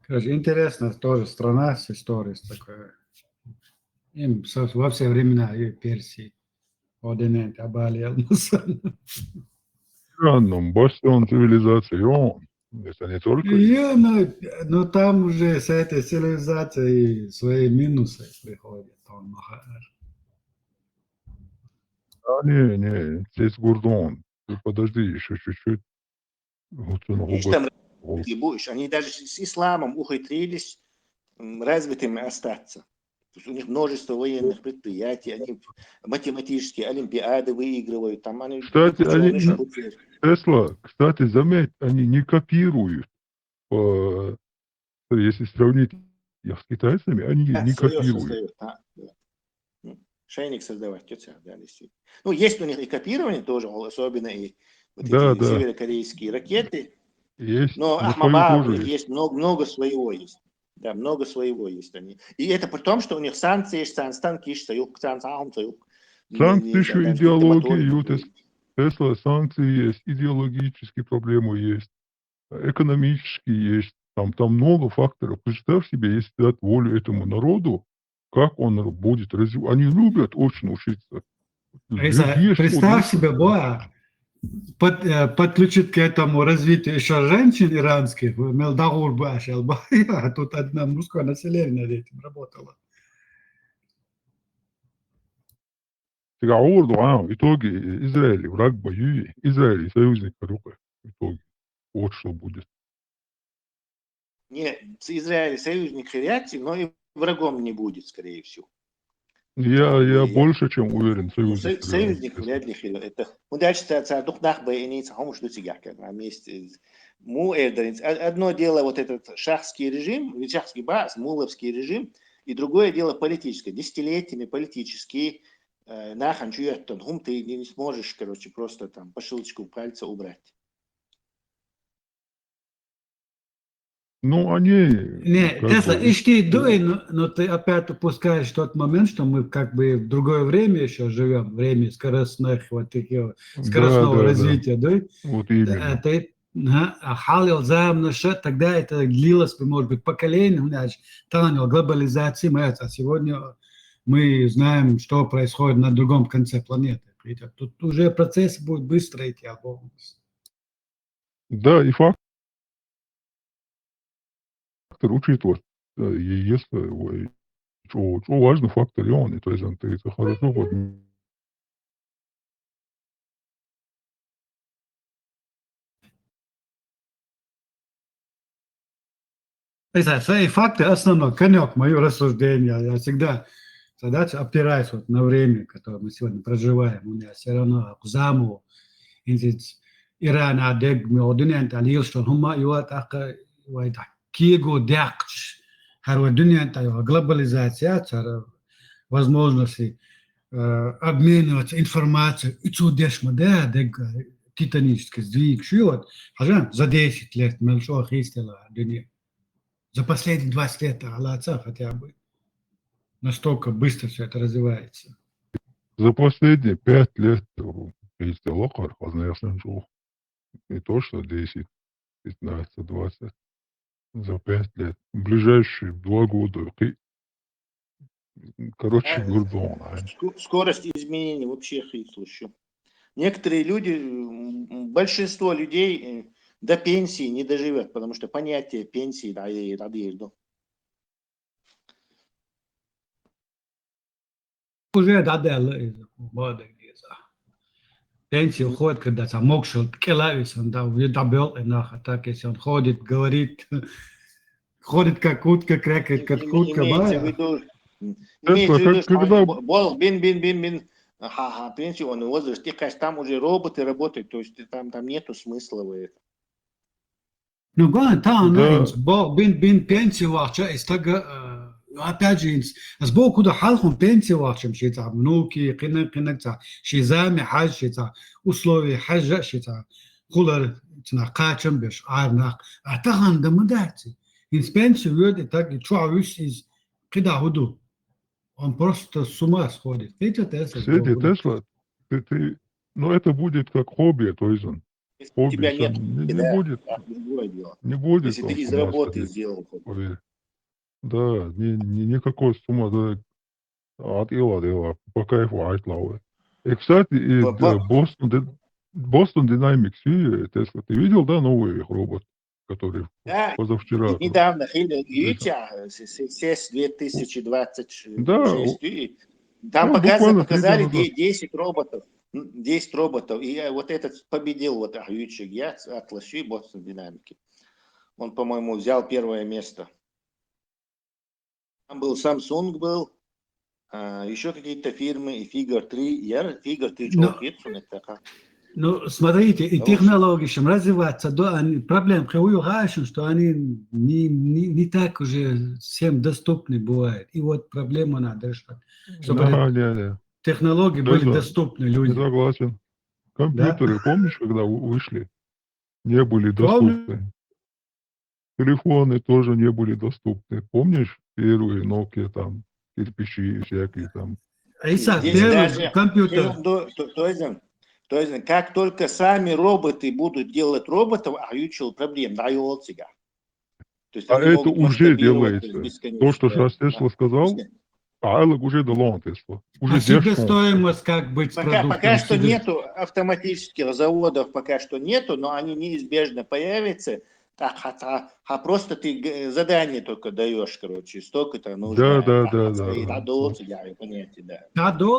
Интересно тоже страна с историей такой. Им во все времена и Персии. Одинент, обалил. Странным, бастион цивилизации, это не только... Но там уже с этой цивилизацией свои минусы приходят. Не, здесь Гурдон. Ты подожди еще чуть-чуть. Они даже с исламом ухитрились развитыми остаться. То есть у них множество военных предприятий, они математические олимпиады выигрывают. Там они, кстати, Тесла, кстати, заметь, они не копируют. Если сравнить их с китайцами, они не копируют. Шейник создавать, да, действительно. Ну, есть у них и копирование тоже, особенно и вот да, эти северокорейские ракеты. Есть, но Ахмаба, у них есть много своего есть. Да, много своего есть они. И это при том, что у них санкции есть, санкции еще идеология, Тесла, санкции есть, идеологические проблемы есть, экономические есть. Там много факторов. Представь себе, если дать волю этому народу, как он будет развиваться. Они любят очень учиться. Представь себе, Боа, подключить к этому развитию еще женщин иранских, а тут одна мужское население над этим работало. В итоге Израиль враг в бою, Израиль союзник только в итоге. Вот что будет. Не, Израиль союзник реакции, но и врагом не будет, скорее всего. Я больше чем уверен, союзник. Союзник вряд ли. Это удача одно дело вот этот шахский режим, шахский баз, муловский режим, и другое дело политическое. Десятилетиями политические ты не сможешь, короче, просто там по щелчку пальца убрать. Ну, они... Не, Тесла, но ты опять упускаешь тот момент, что мы как бы в другое время еще живем, время скоростных, вот таких, скоростного развития, да? Вот именно. Тогда это длилось бы, может быть, поколение, глобализации, а сегодня мы знаем, что происходит на другом конце планеты. Тут уже процесс будет быстро идти. Да, и фактор учитывать, если очень важный фактор, и он, то есть это хорошо, вот, Свои факты основной конек мое рассуждение. Я всегда задача опираюсь вот на время, которое мы сегодня проживаем. У меня все равно заму, Иран, Адег, Меодуниан, Алил, что хума юат ака вайда киго дякч, харвадуниан, глобализация, возможности обмениваться информацией, и чудесно, да, титанический сдвиг, что за 10 лет меньше хистила дуния. За последние 20 лет Аллаца хотя бы настолько быстро все это развивается. За последние 5 лет есть локар, не то что 10, 15, 20. За 5 лет. В ближайшие 2 года. Короче, гурдон. Скорость изменений вообще еще. Некоторые люди, большинство людей до пенсии не доживет, потому что понятие пенсии надежду. Уже дадел молодых пенсию уходит, когда там мокшел келавис, он добил, и так, если он ходит, говорит, ходит как утка, крякает как утка. Имеется в виду, что бин, пенсионный возраст, там уже роботы работают, то есть там нету смысла в этом. Ну, там, бин пенсию вахча, из того, опять же, сбоку да халхом пенсию вахчем, что внуки, кинек, шизами, хаж, условия хаджа, хулар, качем, беш, арнах, а там да мудати. Из пенсию вёд, так и чуавюс из кида худу. Он просто с ума сходит. Кстати, Тесла, ну это будет как хобби, то есть он. У тебя нет, не будет. Не будет. Если ты из работы сделал. Да, никакой сумма, да, от ила, по кайфу айтлауэ. И, кстати, Boston Dynamics, Тесла, ты видел, да, новый их робот, который позавчера? Недавно, CES 2026. Да. Там показали 10 роботов. 10 роботов. И вот этот победил вот Ючик Яц от Лощи Boston Dynamics. Он, по-моему, взял первое место. Там был Samsung, был, еще какие-то фирмы, и Figure 3. Figure 3 Ну, смотрите, и технологии развиваются, проблема, что они не так уже всем доступны бывают. И вот проблему надо решать, чтобы технологии были доступны людям. Согласен. Компьютеры, помнишь, когда вышли, не были доступны? Телефоны тоже не были доступны. Помнишь, первые Nokia, там, кирпичи всякие там? Первый компьютер. То есть, как только сами роботы будут делать роботов, аютчил проблем, дает себя. Это уже делается. То, что сейчас Тесла сказал, Айлок уже дало Тесла. Уже себестоимость как быть продуктом. Пока что нету автоматических заводов, пока что нету, но они неизбежно появятся. А просто ты задание только даешь, короче, столько-то нужно.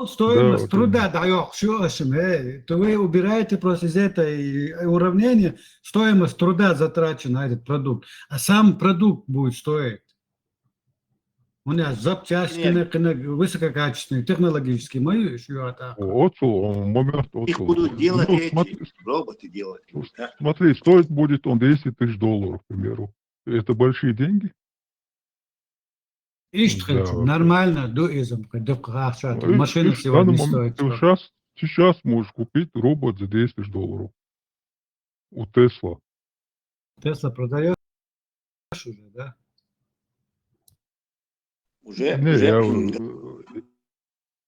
Стоимость труда даешь, то вы убираете просто из этой уравнения стоимость труда затрачена на этот продукт, а сам продукт будет стоить. У меня запчасти высококачественные, технологические, мои еще атака. Их будут делать роботы делать. Смотри, стоить будет он $10 тысяч, к примеру. Это большие деньги? Нормально, машина сегодня стоит. Сейчас можешь купить робот за $10 тысяч у Тесла. Тесла продаешь уже, да?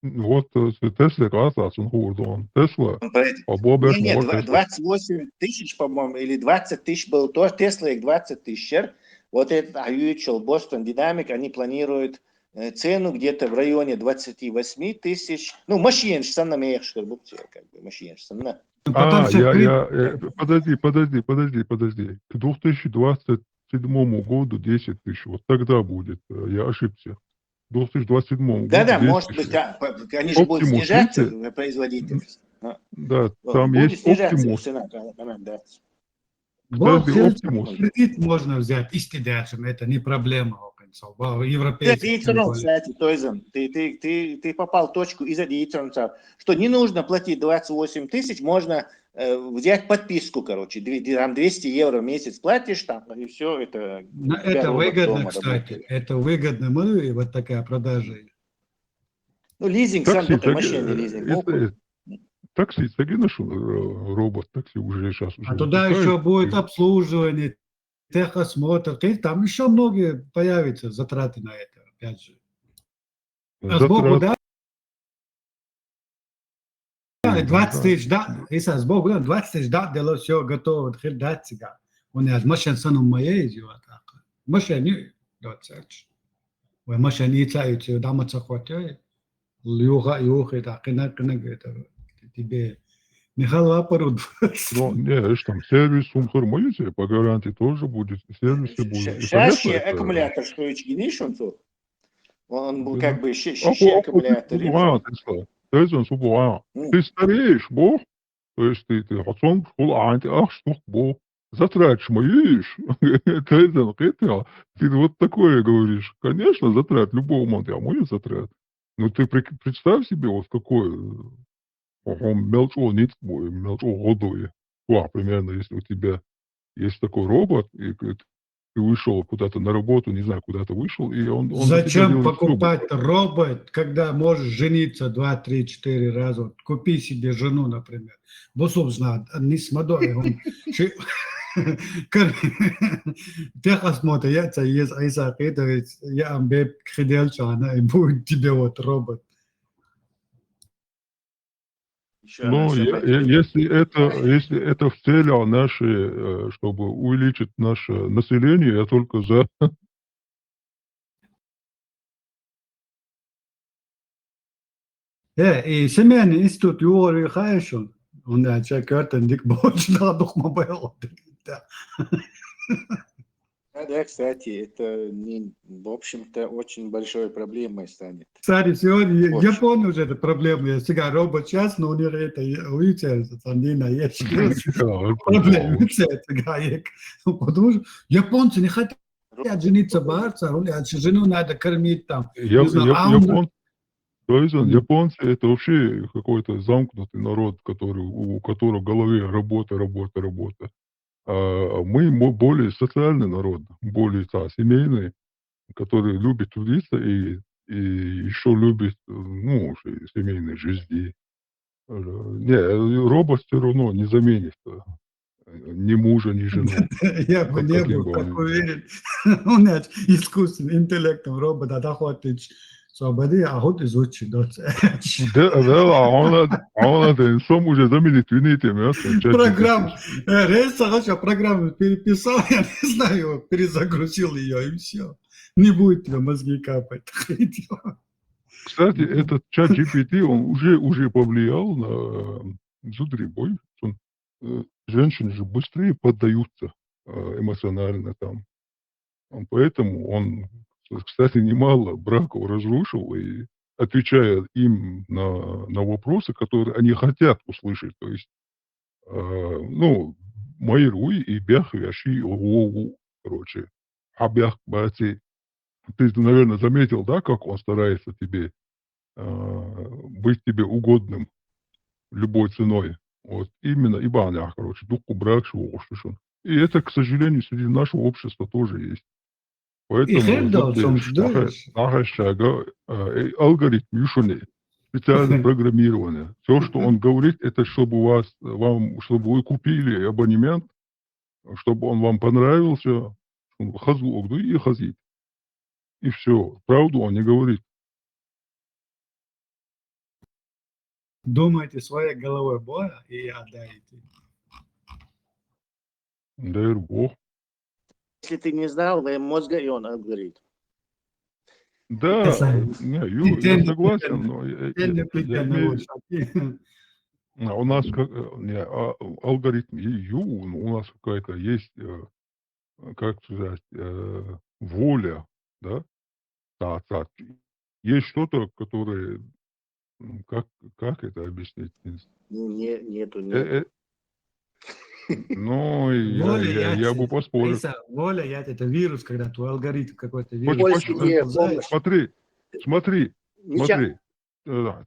Вот Тесла красавец, он худой. Тесла побобешь. Нет, 28 тысяч, по-моему, или 20 тысяч был то, Тесла их 20 тысяч. Вот этот Аютчел, Boston Dynamics, они планируют цену где-то в районе 28 тысяч. Ну, машин, что на мех, как бы, машин, что на. Подожди. К 2027 году 10 тысяч. Вот тогда будет. Я ошибся. В 2027 году. Да, может быть, они же будут снижаться, производительность. Да, там есть Optimus. Вот Каждый Optimus. кредит можно взять истидячим, это не проблема. Европейский, кстати, Тойзен, ты попал в точку из-за дитронца, что не нужно платить 28 тысяч, можно взять подписку, короче, там 200 евро в месяц платишь, там, и все, это... Это выгодно, кстати, это выгодно, вот такая продажа. Ну, лизинг, сам только машины лизинг. Такси, робот, такси уже сейчас уже. А туда еще будет обслуживание, техосмотр, там еще многие появятся затраты на это, опять же. А сбоку, да? 20 тысяч, да, если сбоку, 20 тысяч, да, дело все готово, дать себя. У нас машин сану моей идет, машины 20. Вы машины яйца, да, мацахватя, юха, так, это тебе Михаил Апаруд. Ну, не, там сервис умхармоюзе по гарантии тоже будет, сервисы будут. Сейчас аккумулятор стоит генишунцу, он был как бы щищи аккумулятор. Ты стареешь, бог, то есть ты хотел школу, ах, что бог, затрат моишь, ты вот такое говоришь. Конечно, затрат, любого момента, а мой затрат. Но ты представь себе, вот какой мелчо примерно, если у тебя есть такой робот, и ты вышел куда-то на работу, не знаю, куда-то вышел, и он Зачем покупать робот, когда можешь жениться 2, 3, 4 раза? Вот купи себе жену, например. Босов знает, не смотри, он... Техосмотр, я амбе хидельчана, и будет тебе вот робот. Ну, если это в целях наши, чтобы увеличить наше население, я только за. И семейный институт Юрий Хайшун, он человек, дик больше надо был. Да, кстати, это, в общем-то, очень большой проблемой станет. Кстати, сегодня Япония уже эта проблема. Я всегда робот сейчас, но у них это увеличивается, там не есть проблемы. Потому что японцы не хотят жениться бороться, жену надо кормить там. Японцы это вообще какой-то замкнутый народ, у которого в голове работа. А мы более социальный народ, более семейный, который любит трудиться и еще любит, семейной жизни. Не, робот все равно не заменит ни мужа, ни жену. Я бы не был так уверен. У нас искусственный интеллектом робот, а хватит свободы, а вот изучить. Да, он сам уже заменит винитами. Программу, программу переписал, я не знаю, перезагрузил ее, и все. Не будет тебе мозги капать. Кстати, этот чат GPT, он уже повлиял на бой. Женщины же быстрее поддаются эмоционально там. Поэтому он, кстати, немало браков разрушил, и отвечая им на вопросы, которые они хотят услышать. То есть, мои руи и бях вящи короче. А бях бати. Ты, наверное, заметил, да, как он старается тебе быть тебе угодным любой ценой. Вот именно ибанях, короче, духу брак, и это, к сожалению, среди нашего общества тоже есть. Поэтому алгоритм специально программирование. Все, что он говорит, это чтобы чтобы вы купили абонемент, чтобы он вам понравился, и хазит. И все. Правду он не говорит. Думайте своей головой Бога и отдайте. Дай Бог. Если ты не знал, твоим мозга, и он говорит. Да, я согласен, но у нас алгоритм у нас какая-то есть, как сказать, воля, да? Есть что-то, которое, как это объяснить? Нету. Ну, Воля я бы яйца. поспорил. Иса, воля яйца, это вирус, когда твой алгоритм какой-то вирус. Смотри. Ничего.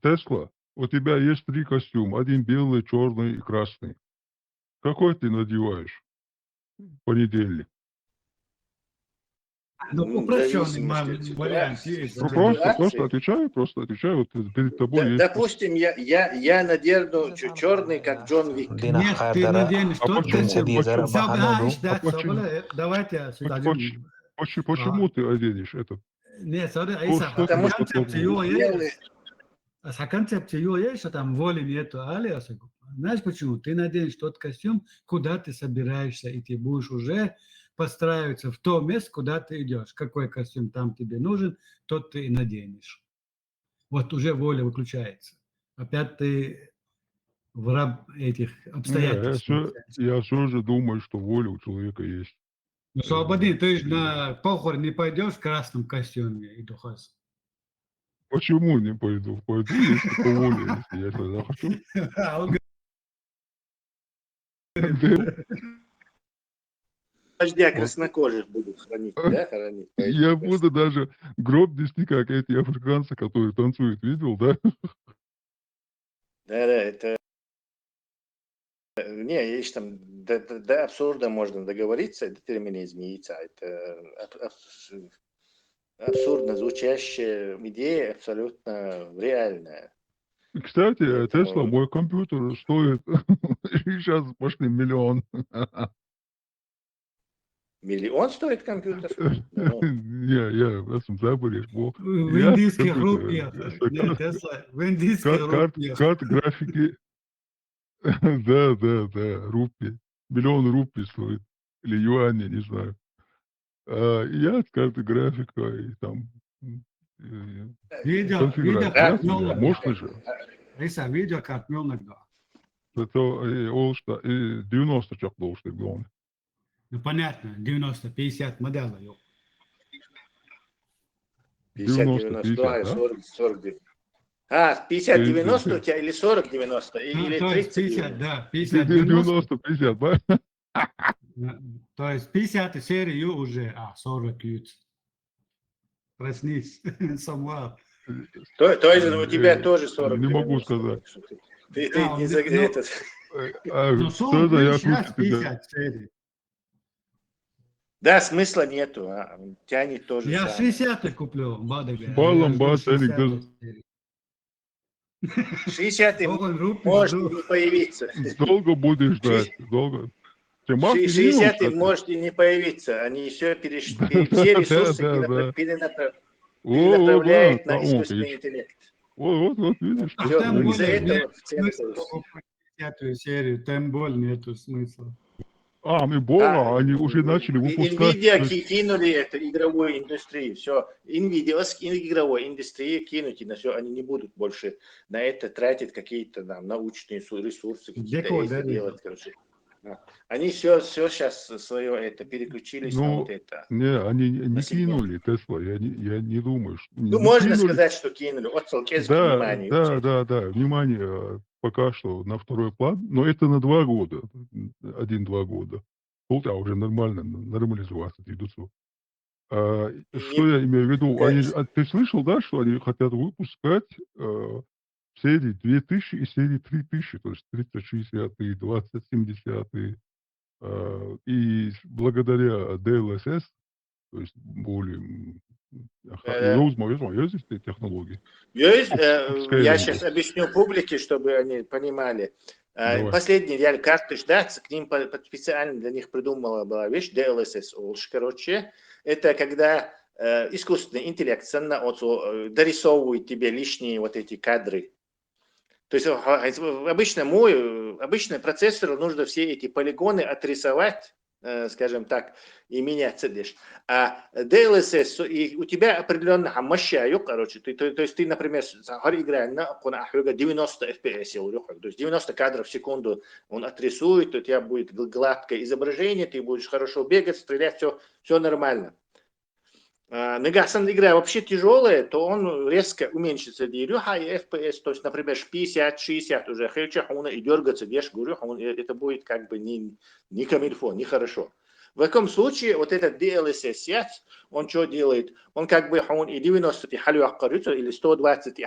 Тесла, у тебя есть 3 костюма. Один белый, черный и красный. Какой ты надеваешь в понедельник? Ну, упрощенный вариант есть. Просто отвечаю. Вот перед тобой есть. Допустим, я надену черный, как Джон Вик. Нет, ты наденешь тот костюм. Почему? Давайте сюда. Почему ты оденешь этот? Нет, смотри, Потому что концепция его есть, что там воли нету, знаешь почему? Ты наденешь тот костюм, куда ты собираешься, и ты будешь уже подстраиваться в то место, куда ты идешь. Какой костюм там тебе нужен, тот ты и наденешь. Вот уже воля выключается. Опять ты в раб этих обстоятельств. Я все же думаю, что воля у человека есть. Ну, свободен, ты же на похорон не пойдешь в красном костюме и духас. Почему не пойду? Пойду, если по воле, если я тогда хочу. Подожди, а краснокожих будут хранить, да? Хоронить. Я буду даже гроб нести, как эти африканцы, которые танцуют, видел, да? Да, это... Не, есть там до абсурда можно договориться, детерминизм яйца. Это абсурдно звучащая идея, абсолютно реальная. Кстати, Тесла, мой компьютер стоит, сейчас пошли $1 000 000. $1 000 000 стоит компьютер? Я забыл. В индийских рупиях. Нет, Тесла, в индийских рупиях. Карт графики. Да, рупии. $1 000 000 рупий стоит. Или юани, не знаю. Я с карты графика и там конфигурация. Можно же. Иса, видео как иногда. Это 90 чак должен быть. Ну, понятно, 90, 50 моделей. 50, 90, да? 40. 50-90 у тебя или 40-90? Или 30-90? Да, 50-90, 50, да? То есть 50 серию уже, 40 ют. Проснись, Самуэл. То есть у тебя тоже 40. Не могу сказать. Ты не за этот. Ну, 40 сейчас 50 серий. Да, смысла нету. Тянет тоже. Я 60 куплю, Бадага. Балом ценник. 60 может не появиться. Долго будешь ждать. Долго. 60 может и не появиться. Они все ресурсы перенаправляют на искусственный интеллект. Вот, видишь. Из-за этого в серию, тем более нету смысла. Они уже начали выпускать. Nvidia кинули эту игровую индустрию. Все. Nvidia с игровой индустрии кинуть на все. Они не будут больше на это тратить какие-то научные ресурсы. Делать, короче. Они все сейчас свое это переключились на вот это. Не, они не кинули Тесла. Я не думаю. Можно сказать, что кинули. Внимание. Да. Внимание пока что на второй план. Но это на 2 года. 1-2 года. Уже нормально, нормализоваться идутся. Что я имею в виду? Ты слышал, да, что они хотят выпускать серии 2000 и серии 3000, то есть 3060, 2070. И благодаря DLSS, то есть более есть эти технологии? Есть. Я сейчас объясню публике, чтобы они понимали. Последний картridж, да, к ним специально для них придумала была вещь DLSS. Короче, это когда искусственный интеллект дорисовывает тебе лишние вот эти кадры. То есть обычно процессору нужно все эти полигоны отрисовать, скажем так, и менять. А DLSS, и у тебя определенно мощаю, короче, то есть ты, например, играешь на 90 FPS, то есть 90 кадров в секунду он отрисует, у тебя будет гладкое изображение, ты будешь хорошо бегать, стрелять, все нормально. Негасан игра вообще тяжелая, то он резко уменьшится дирюха и FPS, то есть, например, 50-60 уже, и дергаться, это будет как бы не камильфо, не хорошо. В таком случае вот этот DLSS, он что делает? Он как бы он и 90 или 120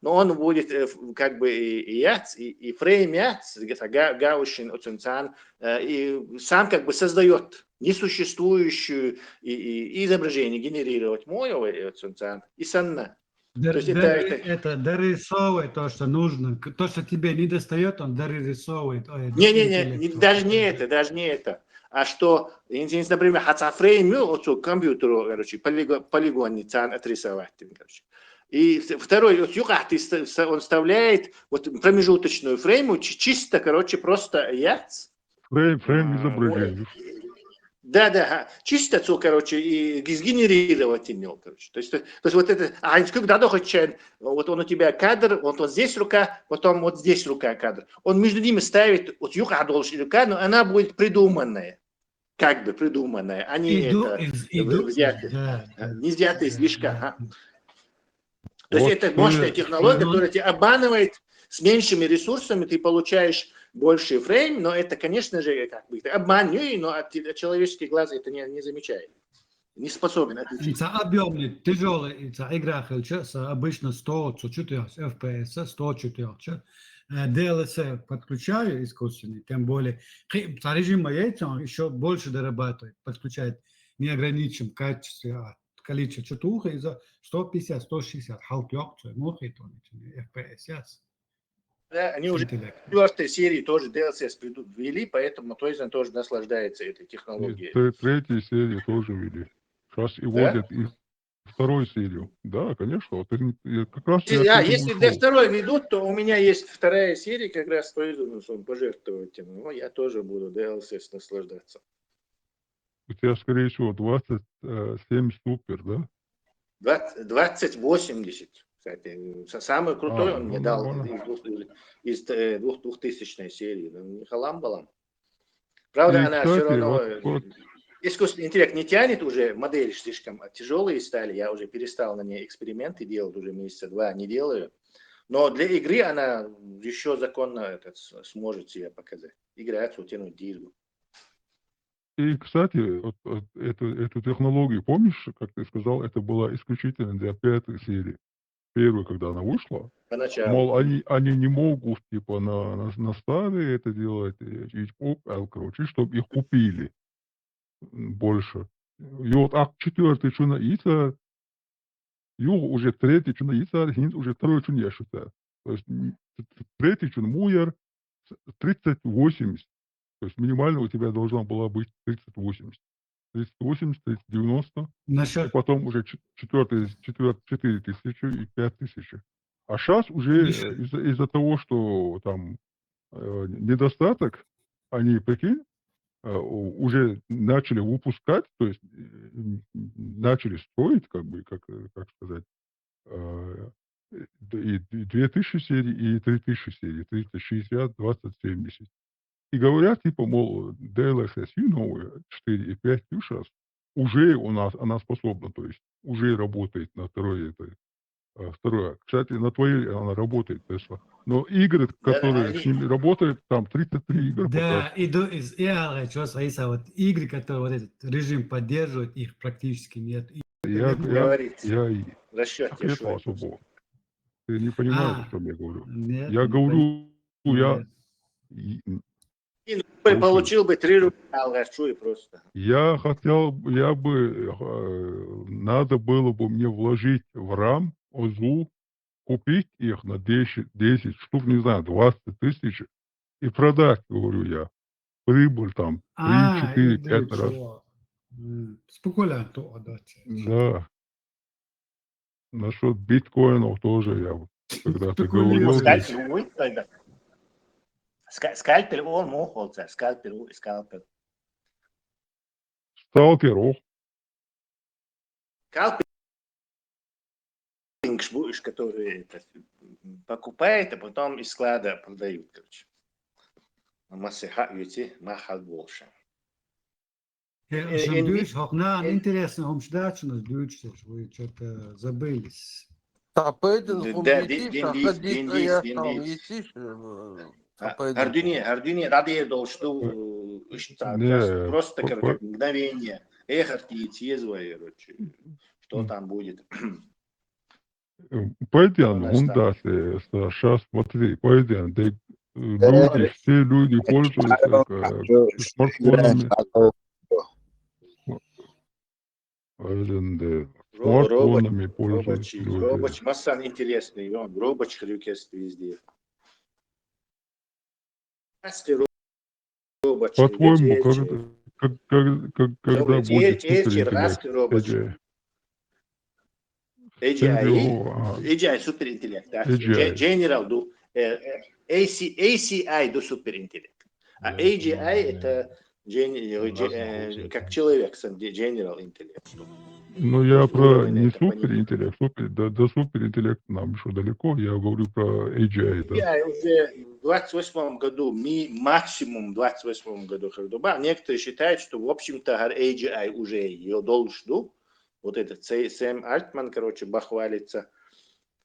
но он будет как бы и фрейм гаушин и сам как бы создает несуществующую и изображение генерировать моего и санна. То есть это дорисовывает то, что нужно. То, что тебе не достает, он дорисовывает. Не, даже не это. А что, если, например, хацафреймю, вот компьютеру, короче, полигон отрисовать. Короче. И второй, вот он вставляет вот промежуточную фрейму, чисто, короче, просто яц. Фрейм изображения. Да, чисто, короче, и сгенерировать имел, короче. То есть вот это, когда вот он у тебя кадр, вот здесь рука, потом вот здесь рука кадр. Он между ними ставит, вот рука, но она будет придуманная. Как бы придуманная, а не взятая. Не взятая слишком. То есть это мощная технология, которая тебя обманывает с меньшими ресурсами, ты получаешь больший фрейм, но это, конечно же, как бы обман, но человеческий глаз это не замечает, не способен отличить. Это объемный, тяжелый, это игра обычно 104 FPS, 104. DLSS подключаю искусственный, тем более режим яйца он еще больше дорабатывает, подключает неограниченным качестве, количество четуха из-за 150-160 халк-ёкцу, может он FPS. Да, они уже в 4 серии тоже DLSS ввели, поэтому Toyzen тоже наслаждается этой технологией. Третью серию тоже ввели. Сейчас и вводят и вторую серию. Да, конечно. Вот как раз если до второй ведут, то у меня есть вторая серия, как раз Toyzen пожертвовать. Но я тоже буду DLSS наслаждаться. У тебя, скорее всего, 27 супер, да? 2080. Кстати, самый крутой он мне дал из 2000 серии. Не халам-балам. Правда, она все равно... Искусственный интеллект не тянет уже, модели слишком тяжелые стали. Я уже перестал на ней эксперименты делать, уже месяца 2 не делаю. Но для игры она еще законно сможет себя показать. Играть, утянуть дизгу. И, кстати, эту технологию, помнишь, как ты сказал, это была исключительно для 5-й серии. Первой, когда она вышла. Поначалу. Мол, они не могут, типа, на старые это делать, короче, чтобы их купили больше. И вот 4-й чуна ица, уже 3-й чуна ица, уже 2-й чун я считаю. То есть 3-й чун муяр 3080. То есть минимально у тебя должна была быть 3080. 3080, 3090. И потом уже 4000 и 5000. А сейчас уже из-за того, что там недостаток, они, прикинь, уже начали выпускать, то есть начали строить, как бы, как сказать, и 2000 серий, и 3000 серий, 360, 2070. И говорят, типа, мол, DLSS новые 4 и 5 сейчас уже она способна, то есть уже работает на второй. Кстати, на твоей она работает, Tesla. Но игры, которые с ними работают, там 33 игры. Да, вот игры, которые вот этот режим поддерживают, их практически нет. Я расчет особо. Ты не понимаешь, о чем я говорю. Нет, я говорю, получил бы 3 рубля, просто. Надо было бы мне вложить в RAM, ОЗУ, купить их на 10 штук, не знаю, 20 тысяч и продать, говорю я. Прибыль там 3, 4, 5 раз. Спекулянт отдать. Да. Насчет биткоинов тоже я когда-то говорил. Скальпель он мог, скальпель. Сталкер, который покупает, а потом из склада продают, короче. Масса юти махал больше. Ждешь, интересно, он ждать, что ждешь, вы что-то забылись. Tapaydı Да, humyetiş, akadit Deniz. yaşam yetiş. Ардюне, ради должен Не, просто как мгновение. Эх, короче, что там будет. пойдем, сейчас смотри, пойдем, люди, все люди пользуются смартфонами. Смартфонами пользуются люди. Робоч, масса интересный, он робоч хрюкест везде. По-твоему, когда будет суперинтеллект? AGI суперинтеллект. General до ACI до суперинтеллект. А AGI это как человек, General интеллект. Ну, я про не суперинтеллект, до суперинтеллекта нам еще далеко, я говорю про AGI. AGI уже в 28 году, максимум в 28 году, некоторые считают, что, в общем-то, AGI уже ее должен. Вот этот Сэм Альтман, короче, бахвалится,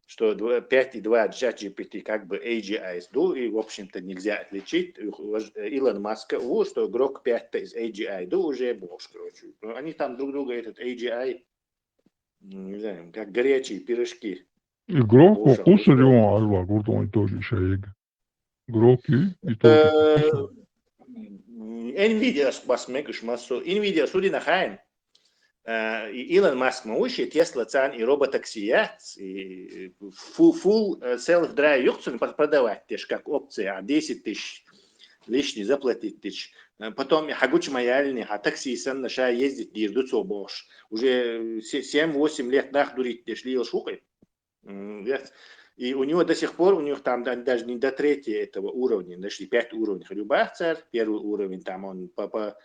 что 5.2 ChatGPT как бы AGI сду, и, в общем-то, нельзя отличить. Илон Маск, что Grok 5 из AGI, да, уже больше, короче. Они там друг друга, этот AGI, не знаю, как горячие пирожки. И Grok кушали он, он тоже шаек. Grok и тоже. NVIDIA басмекуш массу. NVIDIA суди на хайн. Илон Маск мауши, Тесла цан и роботаксия, и full self-drive юхцун продавать, теж как опция, 10 тысяч лишний заплатить тысяч. Потом хагуч маяльный, а такси сан наша ездить дирдут бош. Уже 7-8 лет нахдурить теж лил шукой. И у него до сих пор, у него там даже не до третьего этого уровня, дошли 5 уровней. Любая царь, первый уровень, там он по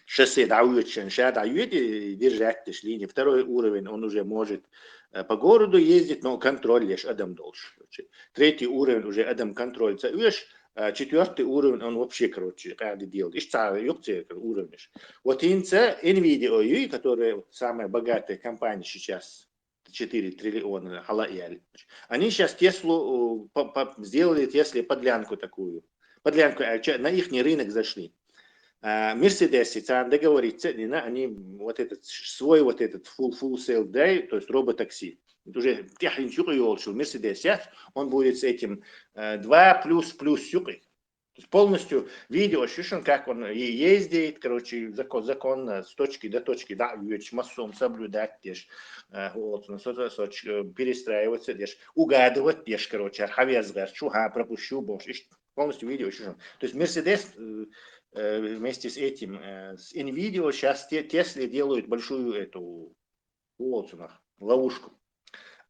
шоссе дают, держать линии. Второй уровень, он уже может по городу ездить, но контроль лишь Адам должен. Третий уровень уже Адам контроль. Четвертый уровень, он вообще, короче, каждый делает. И уровень. Вот NVIDIA, которая самая богатая компания сейчас, 4 триллиона, они сейчас Теслу сделали Тесле подлянку такую. Подлянку, на их рынок зашли. Мерседес, договориться, они вот этот свой вот этот full self-drive, то есть роботакси. Уже Мерседес, он будет с этим 2 плюс сюкой. Полностью видео, как он ездит, короче, законно с точки до точки, да, массом соблюдать, перестраиваться, угадывать, короче, пропущу, полностью видео. То есть Мерседес вместе с этим, с NVIDIA сейчас Тесле делают большую эту ловушку.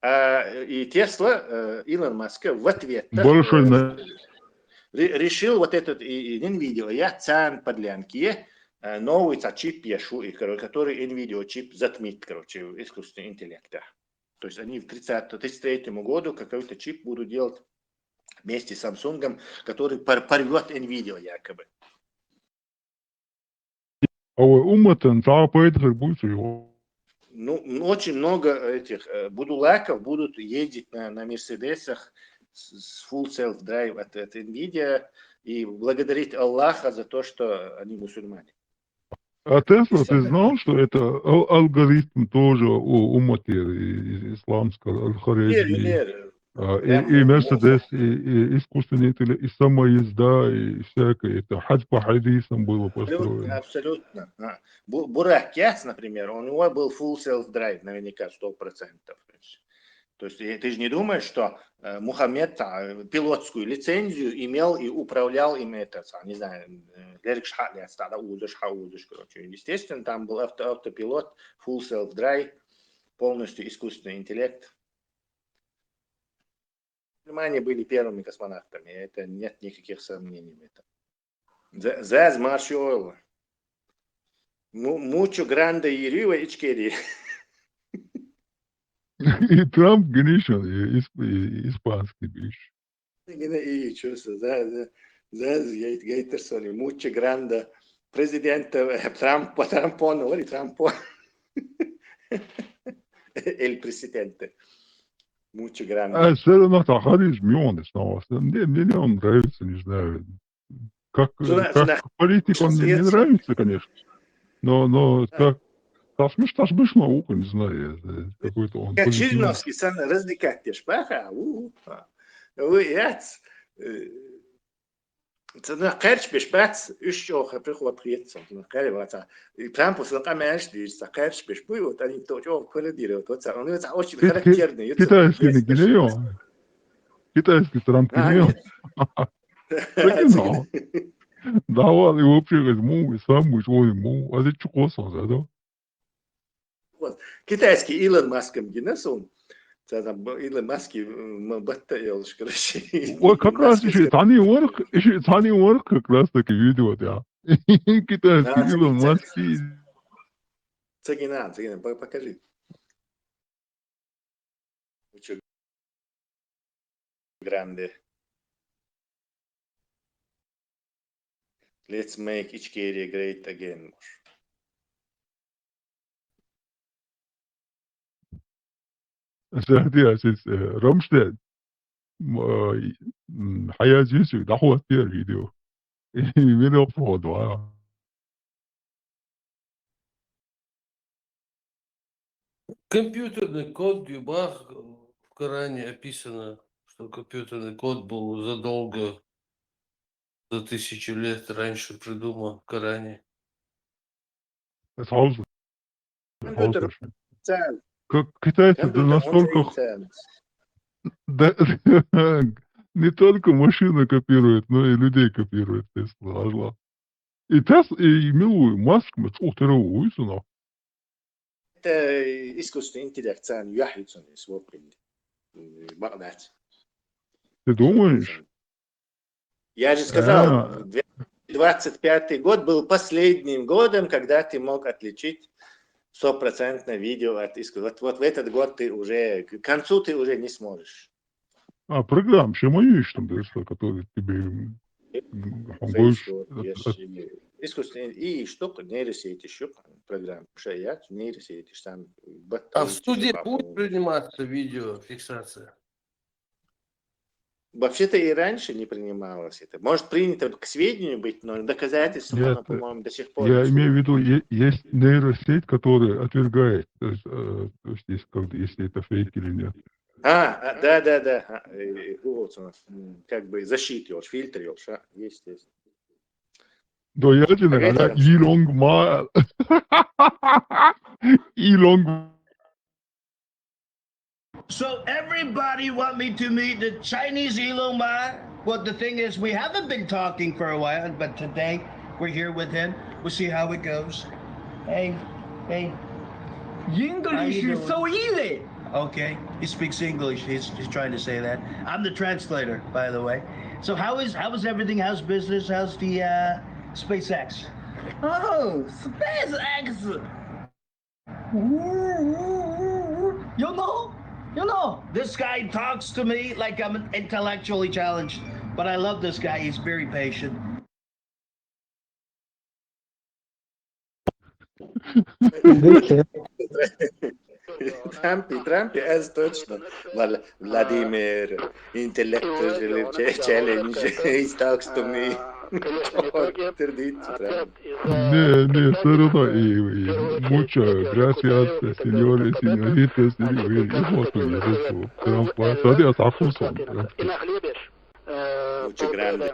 И Тесла, Илон Маск в ответ решил вот этот NVIDIA, я цан подлянки, новый чип пешу, который NVIDIA чип затмит, короче, искусственного интеллекта. То есть они в 33 году какой-то чип будут делать вместе с Samsung, который порвет NVIDIA якобы. Ну, очень много этих будулаков будут ездить на Мерседесах с full self-drive от NVIDIA и благодарить Аллаха за то, что они мусульмане. А Тесла, ты знал, что это алгоритм тоже у матери исламского, аль-Хорезми? И Мерседес, и искусственный интеллект, и самоезда, и всякое. Это хадж по хадисам было построено. Абсолютно. Бурак Яц, например, у него был full self-drive, наверняка 100%. То есть ты же не думаешь, что Мухаммед пилотскую лицензию имел и управлял им это, не знаю, естественно, там был автопилот, full self-drive, полностью искусственный интеллект. Мусульмане были первыми космонавтами, это нет никаких сомнений в этом. Заз маршиола. Mucho grande y riva ичкери. И Трамп, конечно, испанский биш. И чувство, заз гейтерсони, mucho grande Президент Трампон, говори, Трампон. El presidente. Mucho grande. Все равно Тахариш миллион снова. Мне он нравится, не знаю. Как политик он мне не нравится, конечно. Но как Ташмыш наука, не знаю. Какой-то он Как позитивный. Жириновский сан раздикатишь, паха. Вы яц. Цена кэрч биш бац үш жоох приход приятсан. Кэрэ баца. Трампус на камеш дис кэрч биш буй вот они то жоох колодиро. Вот он это очень характерный. Китайский не гинеё. Китайский Трамп гинеё. Genau. Давал и вообще возьму, и сам возьму. А ты что косался, да? Китайский Илон Маском гинесон. Илон Маски батта елш, короче. Вот как раз еще Тани Уорк как раз таки видео, да. Китайский Илон Маск. Цагина, покажи. Mucho grande. Let's make Ichkeria great again. Сахди асис Рамштайн. حياة جيسو دعوة كتير فيديو. من أفضل دعاء. Компьютерный код Дюбах в Коране описано, что компьютерный код был задолго, за 1000 лет раньше придуман в Коране. Это хаос. Как китайцы настолько... Не только машины копируют, но и людей копируют. Тесла. И милую Маск, ух ты, уйсуна. Это искусственный интеллект, сам яхицун, свой Багдад. Ты думаешь? Я же сказал, 2025 год был последним годом, когда ты мог отличить 100% видео от искусства. Вот в этот год ты уже, к концу ты уже не сможешь. Программ, чем есть там, который тебе... Искусственный и штука, нейросети, еще программа. Шаят, нейросети, там... А в студии будет приниматься видеофиксация? Вообще-то и раньше не принималось это. Может, принято к сведению быть, но доказательств, по-моему, до сих пор. Я имею в виду, есть нейросеть, которая отвергает, то есть если это фейк или нет. Да. Как бы защитил, фильтрил, есть. Да, я тебе говорю, Илон. So everybody want me to meet the Chinese Elon Musk. Well, the thing is, we haven't been talking for a while, but today we're here with him. We'll see how it goes. Hey. English is so easy. Okay, he speaks English. He's trying to say that. I'm the translator, by the way. So how is everything? How's business? How's the SpaceX? Oh, SpaceX. You know. This guy talks to me like I'm intellectually challenged, but I love this guy. He's very patient. Трампи, это точно. Владимир, intellectual challenge, he talks to me. Не, все равно. Muchas gracias, señores, señoritas, Mucho grande.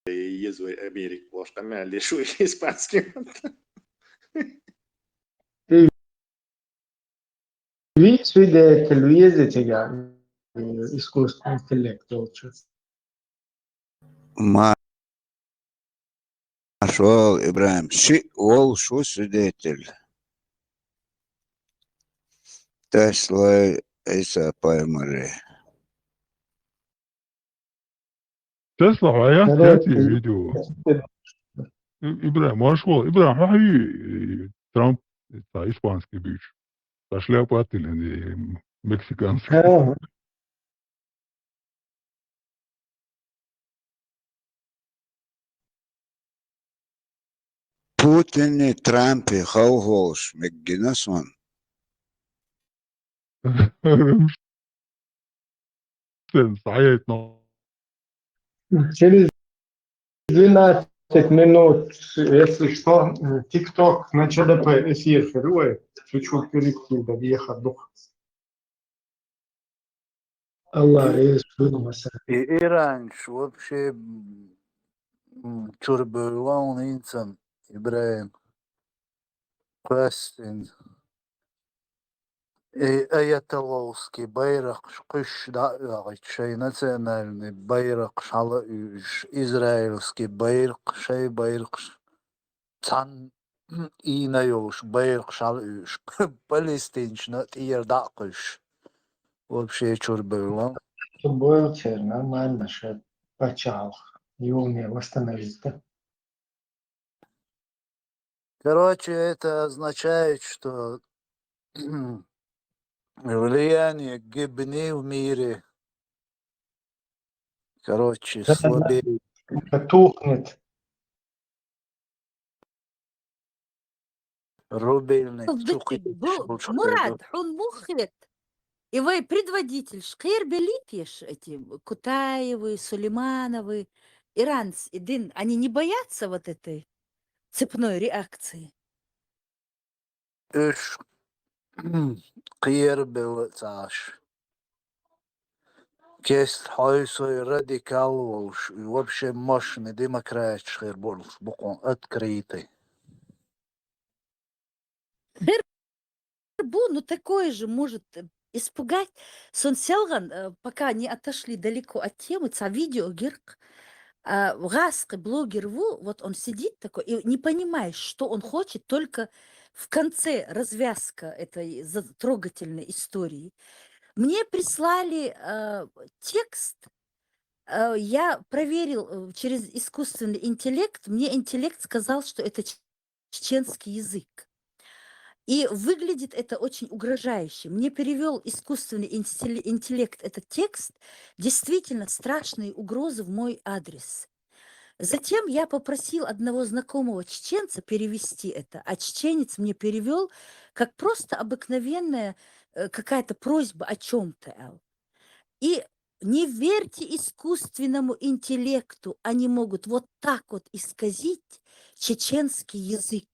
Езу Америку, ложь там, лишу испанским. Lui lui ezecek искусственный интеллект лучше. Машвал Ибраим. Ол шу свидетель. Тесла Иса Паймари. Тесла, я тебе видео. Ибраим, Машвал, Ибраим, Трамп, это испанский бич. Шляпа или мексиканский. Putin и Trump и Хауголш Меггинасон. صحيح. Через 12 минут, если что, ТикТок на ЧДП эфир фирует, чуть-чуть корректив, да въехать дух. Allah, И Иранч вообще чурбелон инсан Ибраим Пастин и Аятоловский байрак шкыш да шей национальный байрак шала израильский байрак шей байрак цан и наёш байрак шала палестинчна тир дакыш вообще чурбелон. Был нормально, что почал. И умел восстановить. Короче, это означает, что влияние гибни в мире, короче, слабее. Тухнет. Рубельный Мурат, он мухлет. И вы предводитель Шкербелипиш, эти Кутаевы, Сулеймановы, иранцы, Идин, они не боятся вот этой цепной реакции? Эш Кирбел Цаш. Кест Хойсой радикал волш. И вообще мощный демократ Шкерболш. Буквально открытый. Ну такое же может испугать. Сон Селган, пока не отошли далеко от темы, ца видео гирк, гаск блогер вот он сидит такой и не понимает, что он хочет, только в конце развязка этой трогательной истории. Мне прислали текст, я проверил через искусственный интеллект, мне интеллект сказал, что это чеченский язык. И выглядит это очень угрожающе. Мне перевел искусственный интеллект этот текст, действительно страшные угрозы в мой адрес. Затем я попросил одного знакомого чеченца перевести это, а чеченец мне перевел как просто обыкновенная какая-то просьба о чем-то. И не верьте искусственному интеллекту, они могут вот так вот исказить чеченский язык.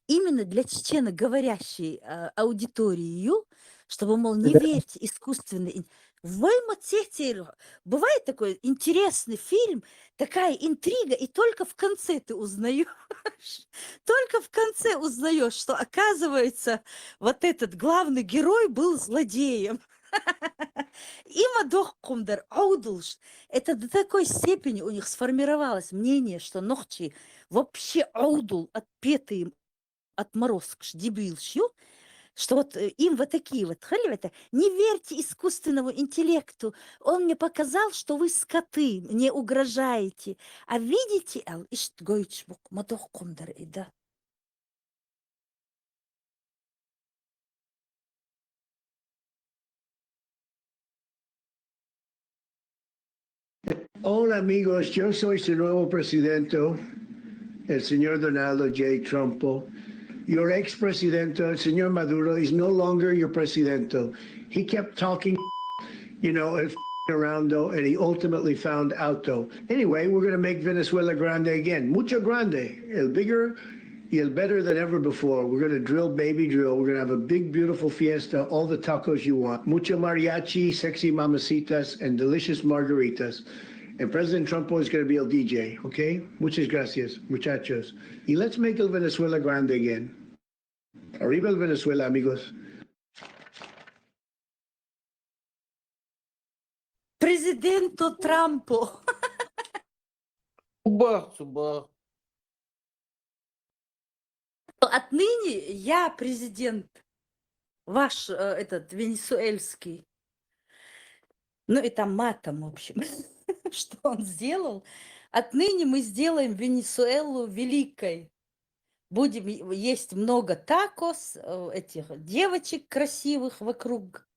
Именно для чеченоговорящей аудитории, чтобы, мол, не верьте искусственный. Бывает такой интересный фильм, такая интрига, и только в конце ты узнаешь, только в конце узнаешь, что, оказывается, вот этот главный герой был злодеем. Има дохкумдар аудулш. Это до такой степени у них сформировалось мнение, что нохчи вообще аудул отпетый им отморозк дебилшью, что вот им вот такие вот это не верьте искусственному интеллекту. Он мне показал, что вы скоты, не угрожаете. А видите, иштгойчбук мадохкумдар и да. Hola amigos, yo soy su nuevo presidente, el señor Donald J. Trump. Your ex-president, el señor Maduro, is no longer your president. He kept talking, around though, and he ultimately found out though. Anyway, we're going to make Venezuela grande again. Mucho grande. El bigger y el better than ever before. We're going to drill, baby drill. We're going to have a big, beautiful fiesta, all the tacos you want. Mucho mariachi, sexy mamacitas, and delicious margaritas. And President Trump is going to be el DJ, okay? Muchas gracias, muchachos. Y let's make el Venezuela grande again. Arriba el Venezuela, amigos. Президенту Трампу. Цубах. Отныне я президент ваш, этот, венесуэльский. Ну и там матом, в общем, что он сделал. Отныне мы сделаем Венесуэлу великой. Будем есть много такос, этих девочек красивых вокруг.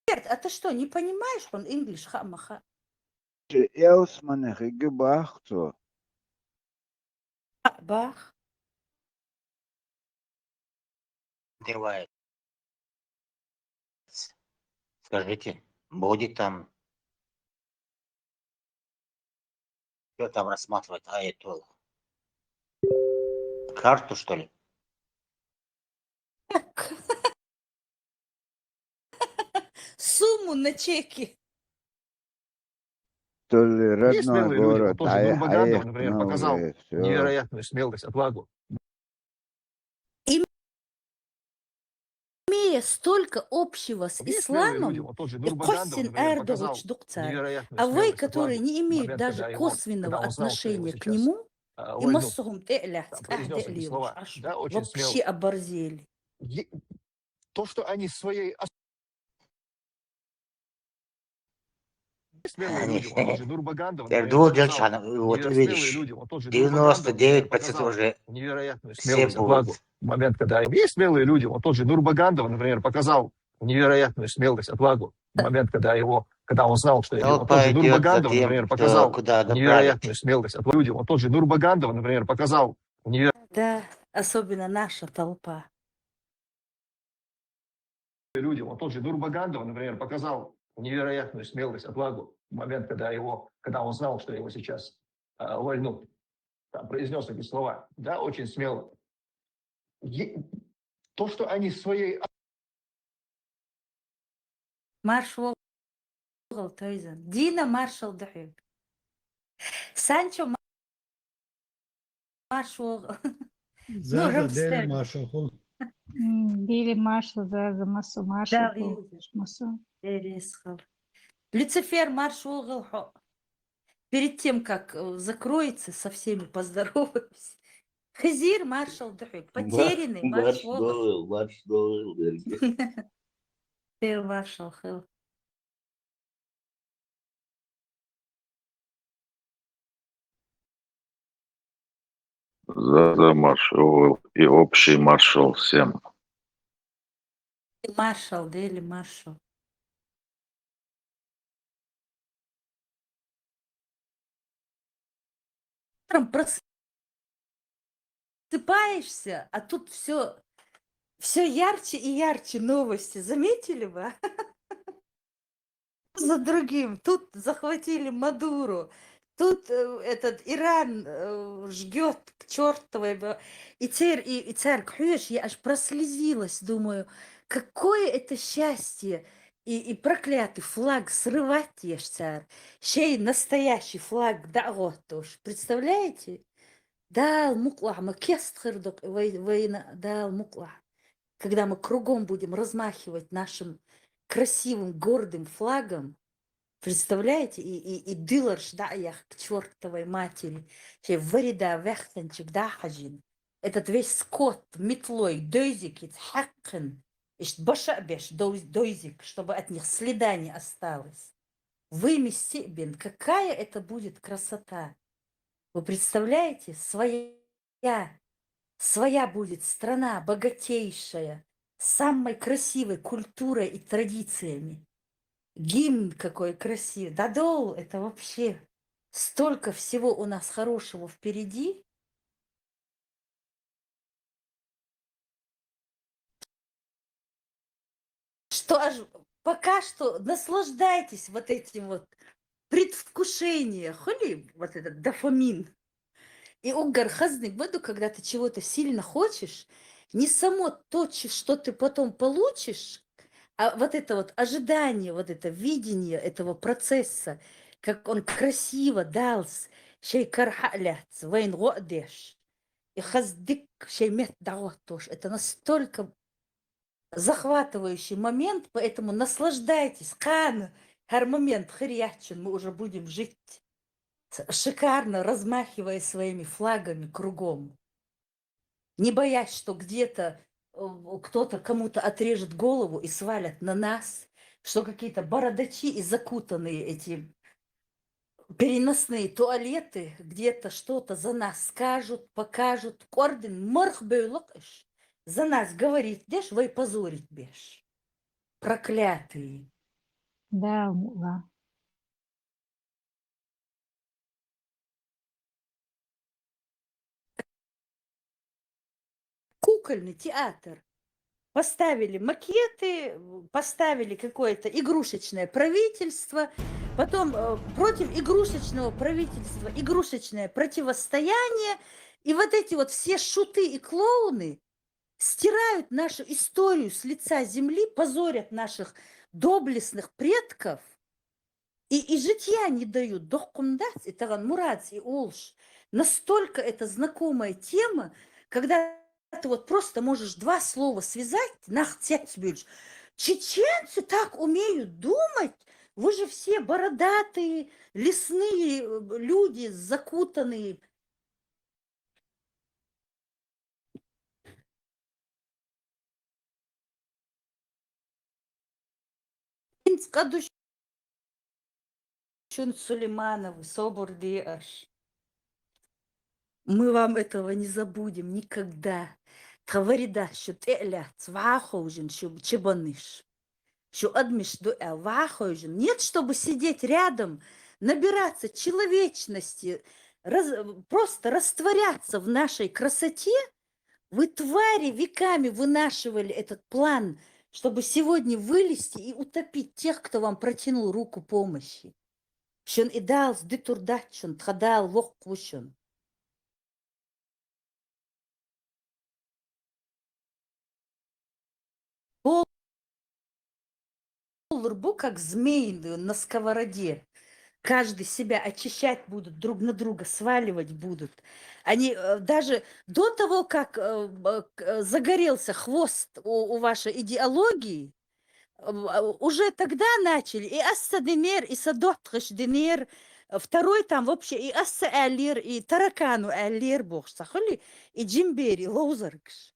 А ты что, не понимаешь, он English, хамаха? Elsmann gebracht. Бах. Девает. Скажите, будет там, что там рассматривать, эту карту, что ли? Сумму на чеке. То ли родной Есть смелые люди, город, вот тот же Нурмагомедов, например, Аехтновый, показал всё. невероятную смелость, отвагу. Имея столько общего с Есть смелые люди, исламом, вот тот же и Нурмагомедов, Косин например, Эрдоган показал Чдукцарь, невероятную а вы, смелость, которые отвагу не в имеют момент, даже когда косвенного он знал, что его отношения к сейчас нему, и войну массовым там произнес эти слова, да, очень вообще смело. оборзели. То, что они своей смелые люди, вот тот же Нурмагомедов, например, показал Вот смелые видишь, люди, вот тот же Нурмагомедов, например, 99% показал уже невероятную все смелость, отвагу будут. в момент, когда есть смелые люди, вот тот же Нурмагомедов, например, показал невероятную смелость, отвагу в момент, когда он знал, что Но вот тот же пойдет за Нурмагомедов, тем, например, кто показал куда направит. невероятную смелость, отвагу люди, вот тот же Нурмагомедов, например, показал Да, особенно наша толпа. люди, вот тот же Нурмагомедов, например, показал невероятную смелость, отвагу в момент, когда он знал, что его сейчас вольнут. Там произнес эти слова, да, очень смело. То, что они своей... Марш Волгал Тойзен. Дина маршал Дахи. Санчо марш Волгал. Ну, Zaza deli Рамстер. marshal. Били маршал, Zaza масу Да, маршал, масу. Люцифер марш Волгал. Перед тем, как закроется, со всеми поздороваемся. Хазир маршал Дахи. Потерянный марш Волгал. Марш Дойл, Фер маршал Хил. За маршал и общий маршал всем. Маршал, Дели маршал. Утром просыпаешься, а тут все ярче и ярче новости. Заметили вы? За другим. Тут захватили Мадуру. Тут этот Иран жгет к чертовой. И царь Кхюш, я аж прослезилась, думаю, какое это счастье. И проклятый флаг срывать, ешь царь. Ще и настоящий флаг, да, вот уж. Представляете? Да, мукла, мы кестхердок, война, да, мукла. Когда мы кругом будем размахивать нашим красивым, гордым флагом, представляете, и дыларш, да, я к чертовой матери, варида, вехтенчик, да, хажин. Этот весь скот метлой, дойзик, хаккен, башабеш, дойзик, чтобы от них следа не осталось. Вымести, бен, какая это будет красота. Вы представляете, своя будет страна, богатейшая, с самой красивой культурой и традициями. Гимн какой красивый. Дадол, это вообще столько всего у нас хорошего впереди. Что аж пока что наслаждайтесь вот этим вот предвкушением. Хули вот этот дофамин. И угар хазник буду, когда ты чего-то сильно хочешь, не само то, что ты потом получишь, а вот это вот ожидание, вот это видение этого процесса, как он красиво дался, шей кархаляц, вейн годеш, и хаздик, шей мет даотош. Это настолько захватывающий момент, поэтому наслаждайтесь. Кан, хар момент, хрячин, мы уже будем жить шикарно, размахивая своими флагами кругом. Не боясь, что где-то кто-то кому-то отрежет голову и свалят на нас, что какие-то бородачи и закутанные эти переносные туалеты где-то что-то за нас скажут, покажут. Кордин морхбейлокаш за нас говорит, дешь вы позорить беш. Проклятые. Да, кукольный театр. Поставили макеты, поставили какое-то игрушечное правительство, потом против игрушечного правительства игрушечное противостояние. И вот эти вот все шуты и клоуны стирают нашу историю с лица земли, позорят наших доблестных предков и житья не дают. Дохкумдат, это мурац и олш. Настолько это знакомая тема, когда ты вот просто можешь два слова связать, чеченцы так умеют думать, вы же все бородатые, лесные люди, закутанные. Сулеймановы, Соборди аж. Мы вам этого не забудем никогда. Таварида, что теля, цвахожен, что чебаныш. Что адмиш дуэл, вахожен. Нет, чтобы сидеть рядом, набираться человечности, просто растворяться в нашей красоте. Вы, твари, веками вынашивали этот план, чтобы сегодня вылезти и утопить тех, кто вам протянул руку помощи. Шон и дал с дитурдачен, тхадал вохквушен. Рбу, как змеи на сковороде. Каждый себя очищать будут, друг на друга сваливать будут. Они даже до того, как загорелся хвост у вашей идеологии, уже тогда начали. И Асса-Демер, и Садотхаш-Демер, второй там вообще и Асса-Алир, и Таракану-Алир, бог сахали, и Джимбери, Лоузаркш.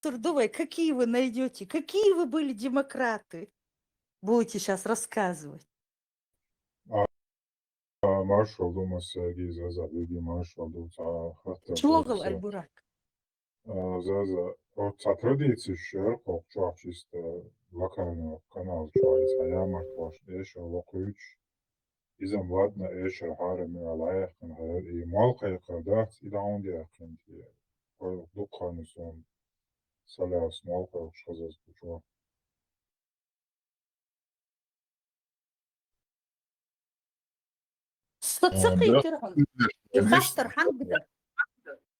Давай, какие вы найдете, какие вы были демократы? Будете сейчас рассказывать. Маршал думаса гиза забиги маршал дуца хатта. Чогал Альбурак. За традиции шер kokçu чисто локально канал чуайс аямак ваш эш локуч изам ладно эш харами алайхан и малкай кадат идаун диакин ой дукханысон саляс малкай шазас чуа.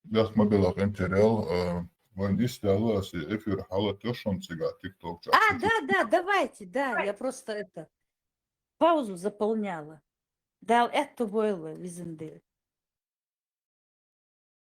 Das мобилах интерел, вон истяла си эфир халат ёшон цига тикток. Да, давайте, да, я просто паузу заполняла. Да, это было визендель.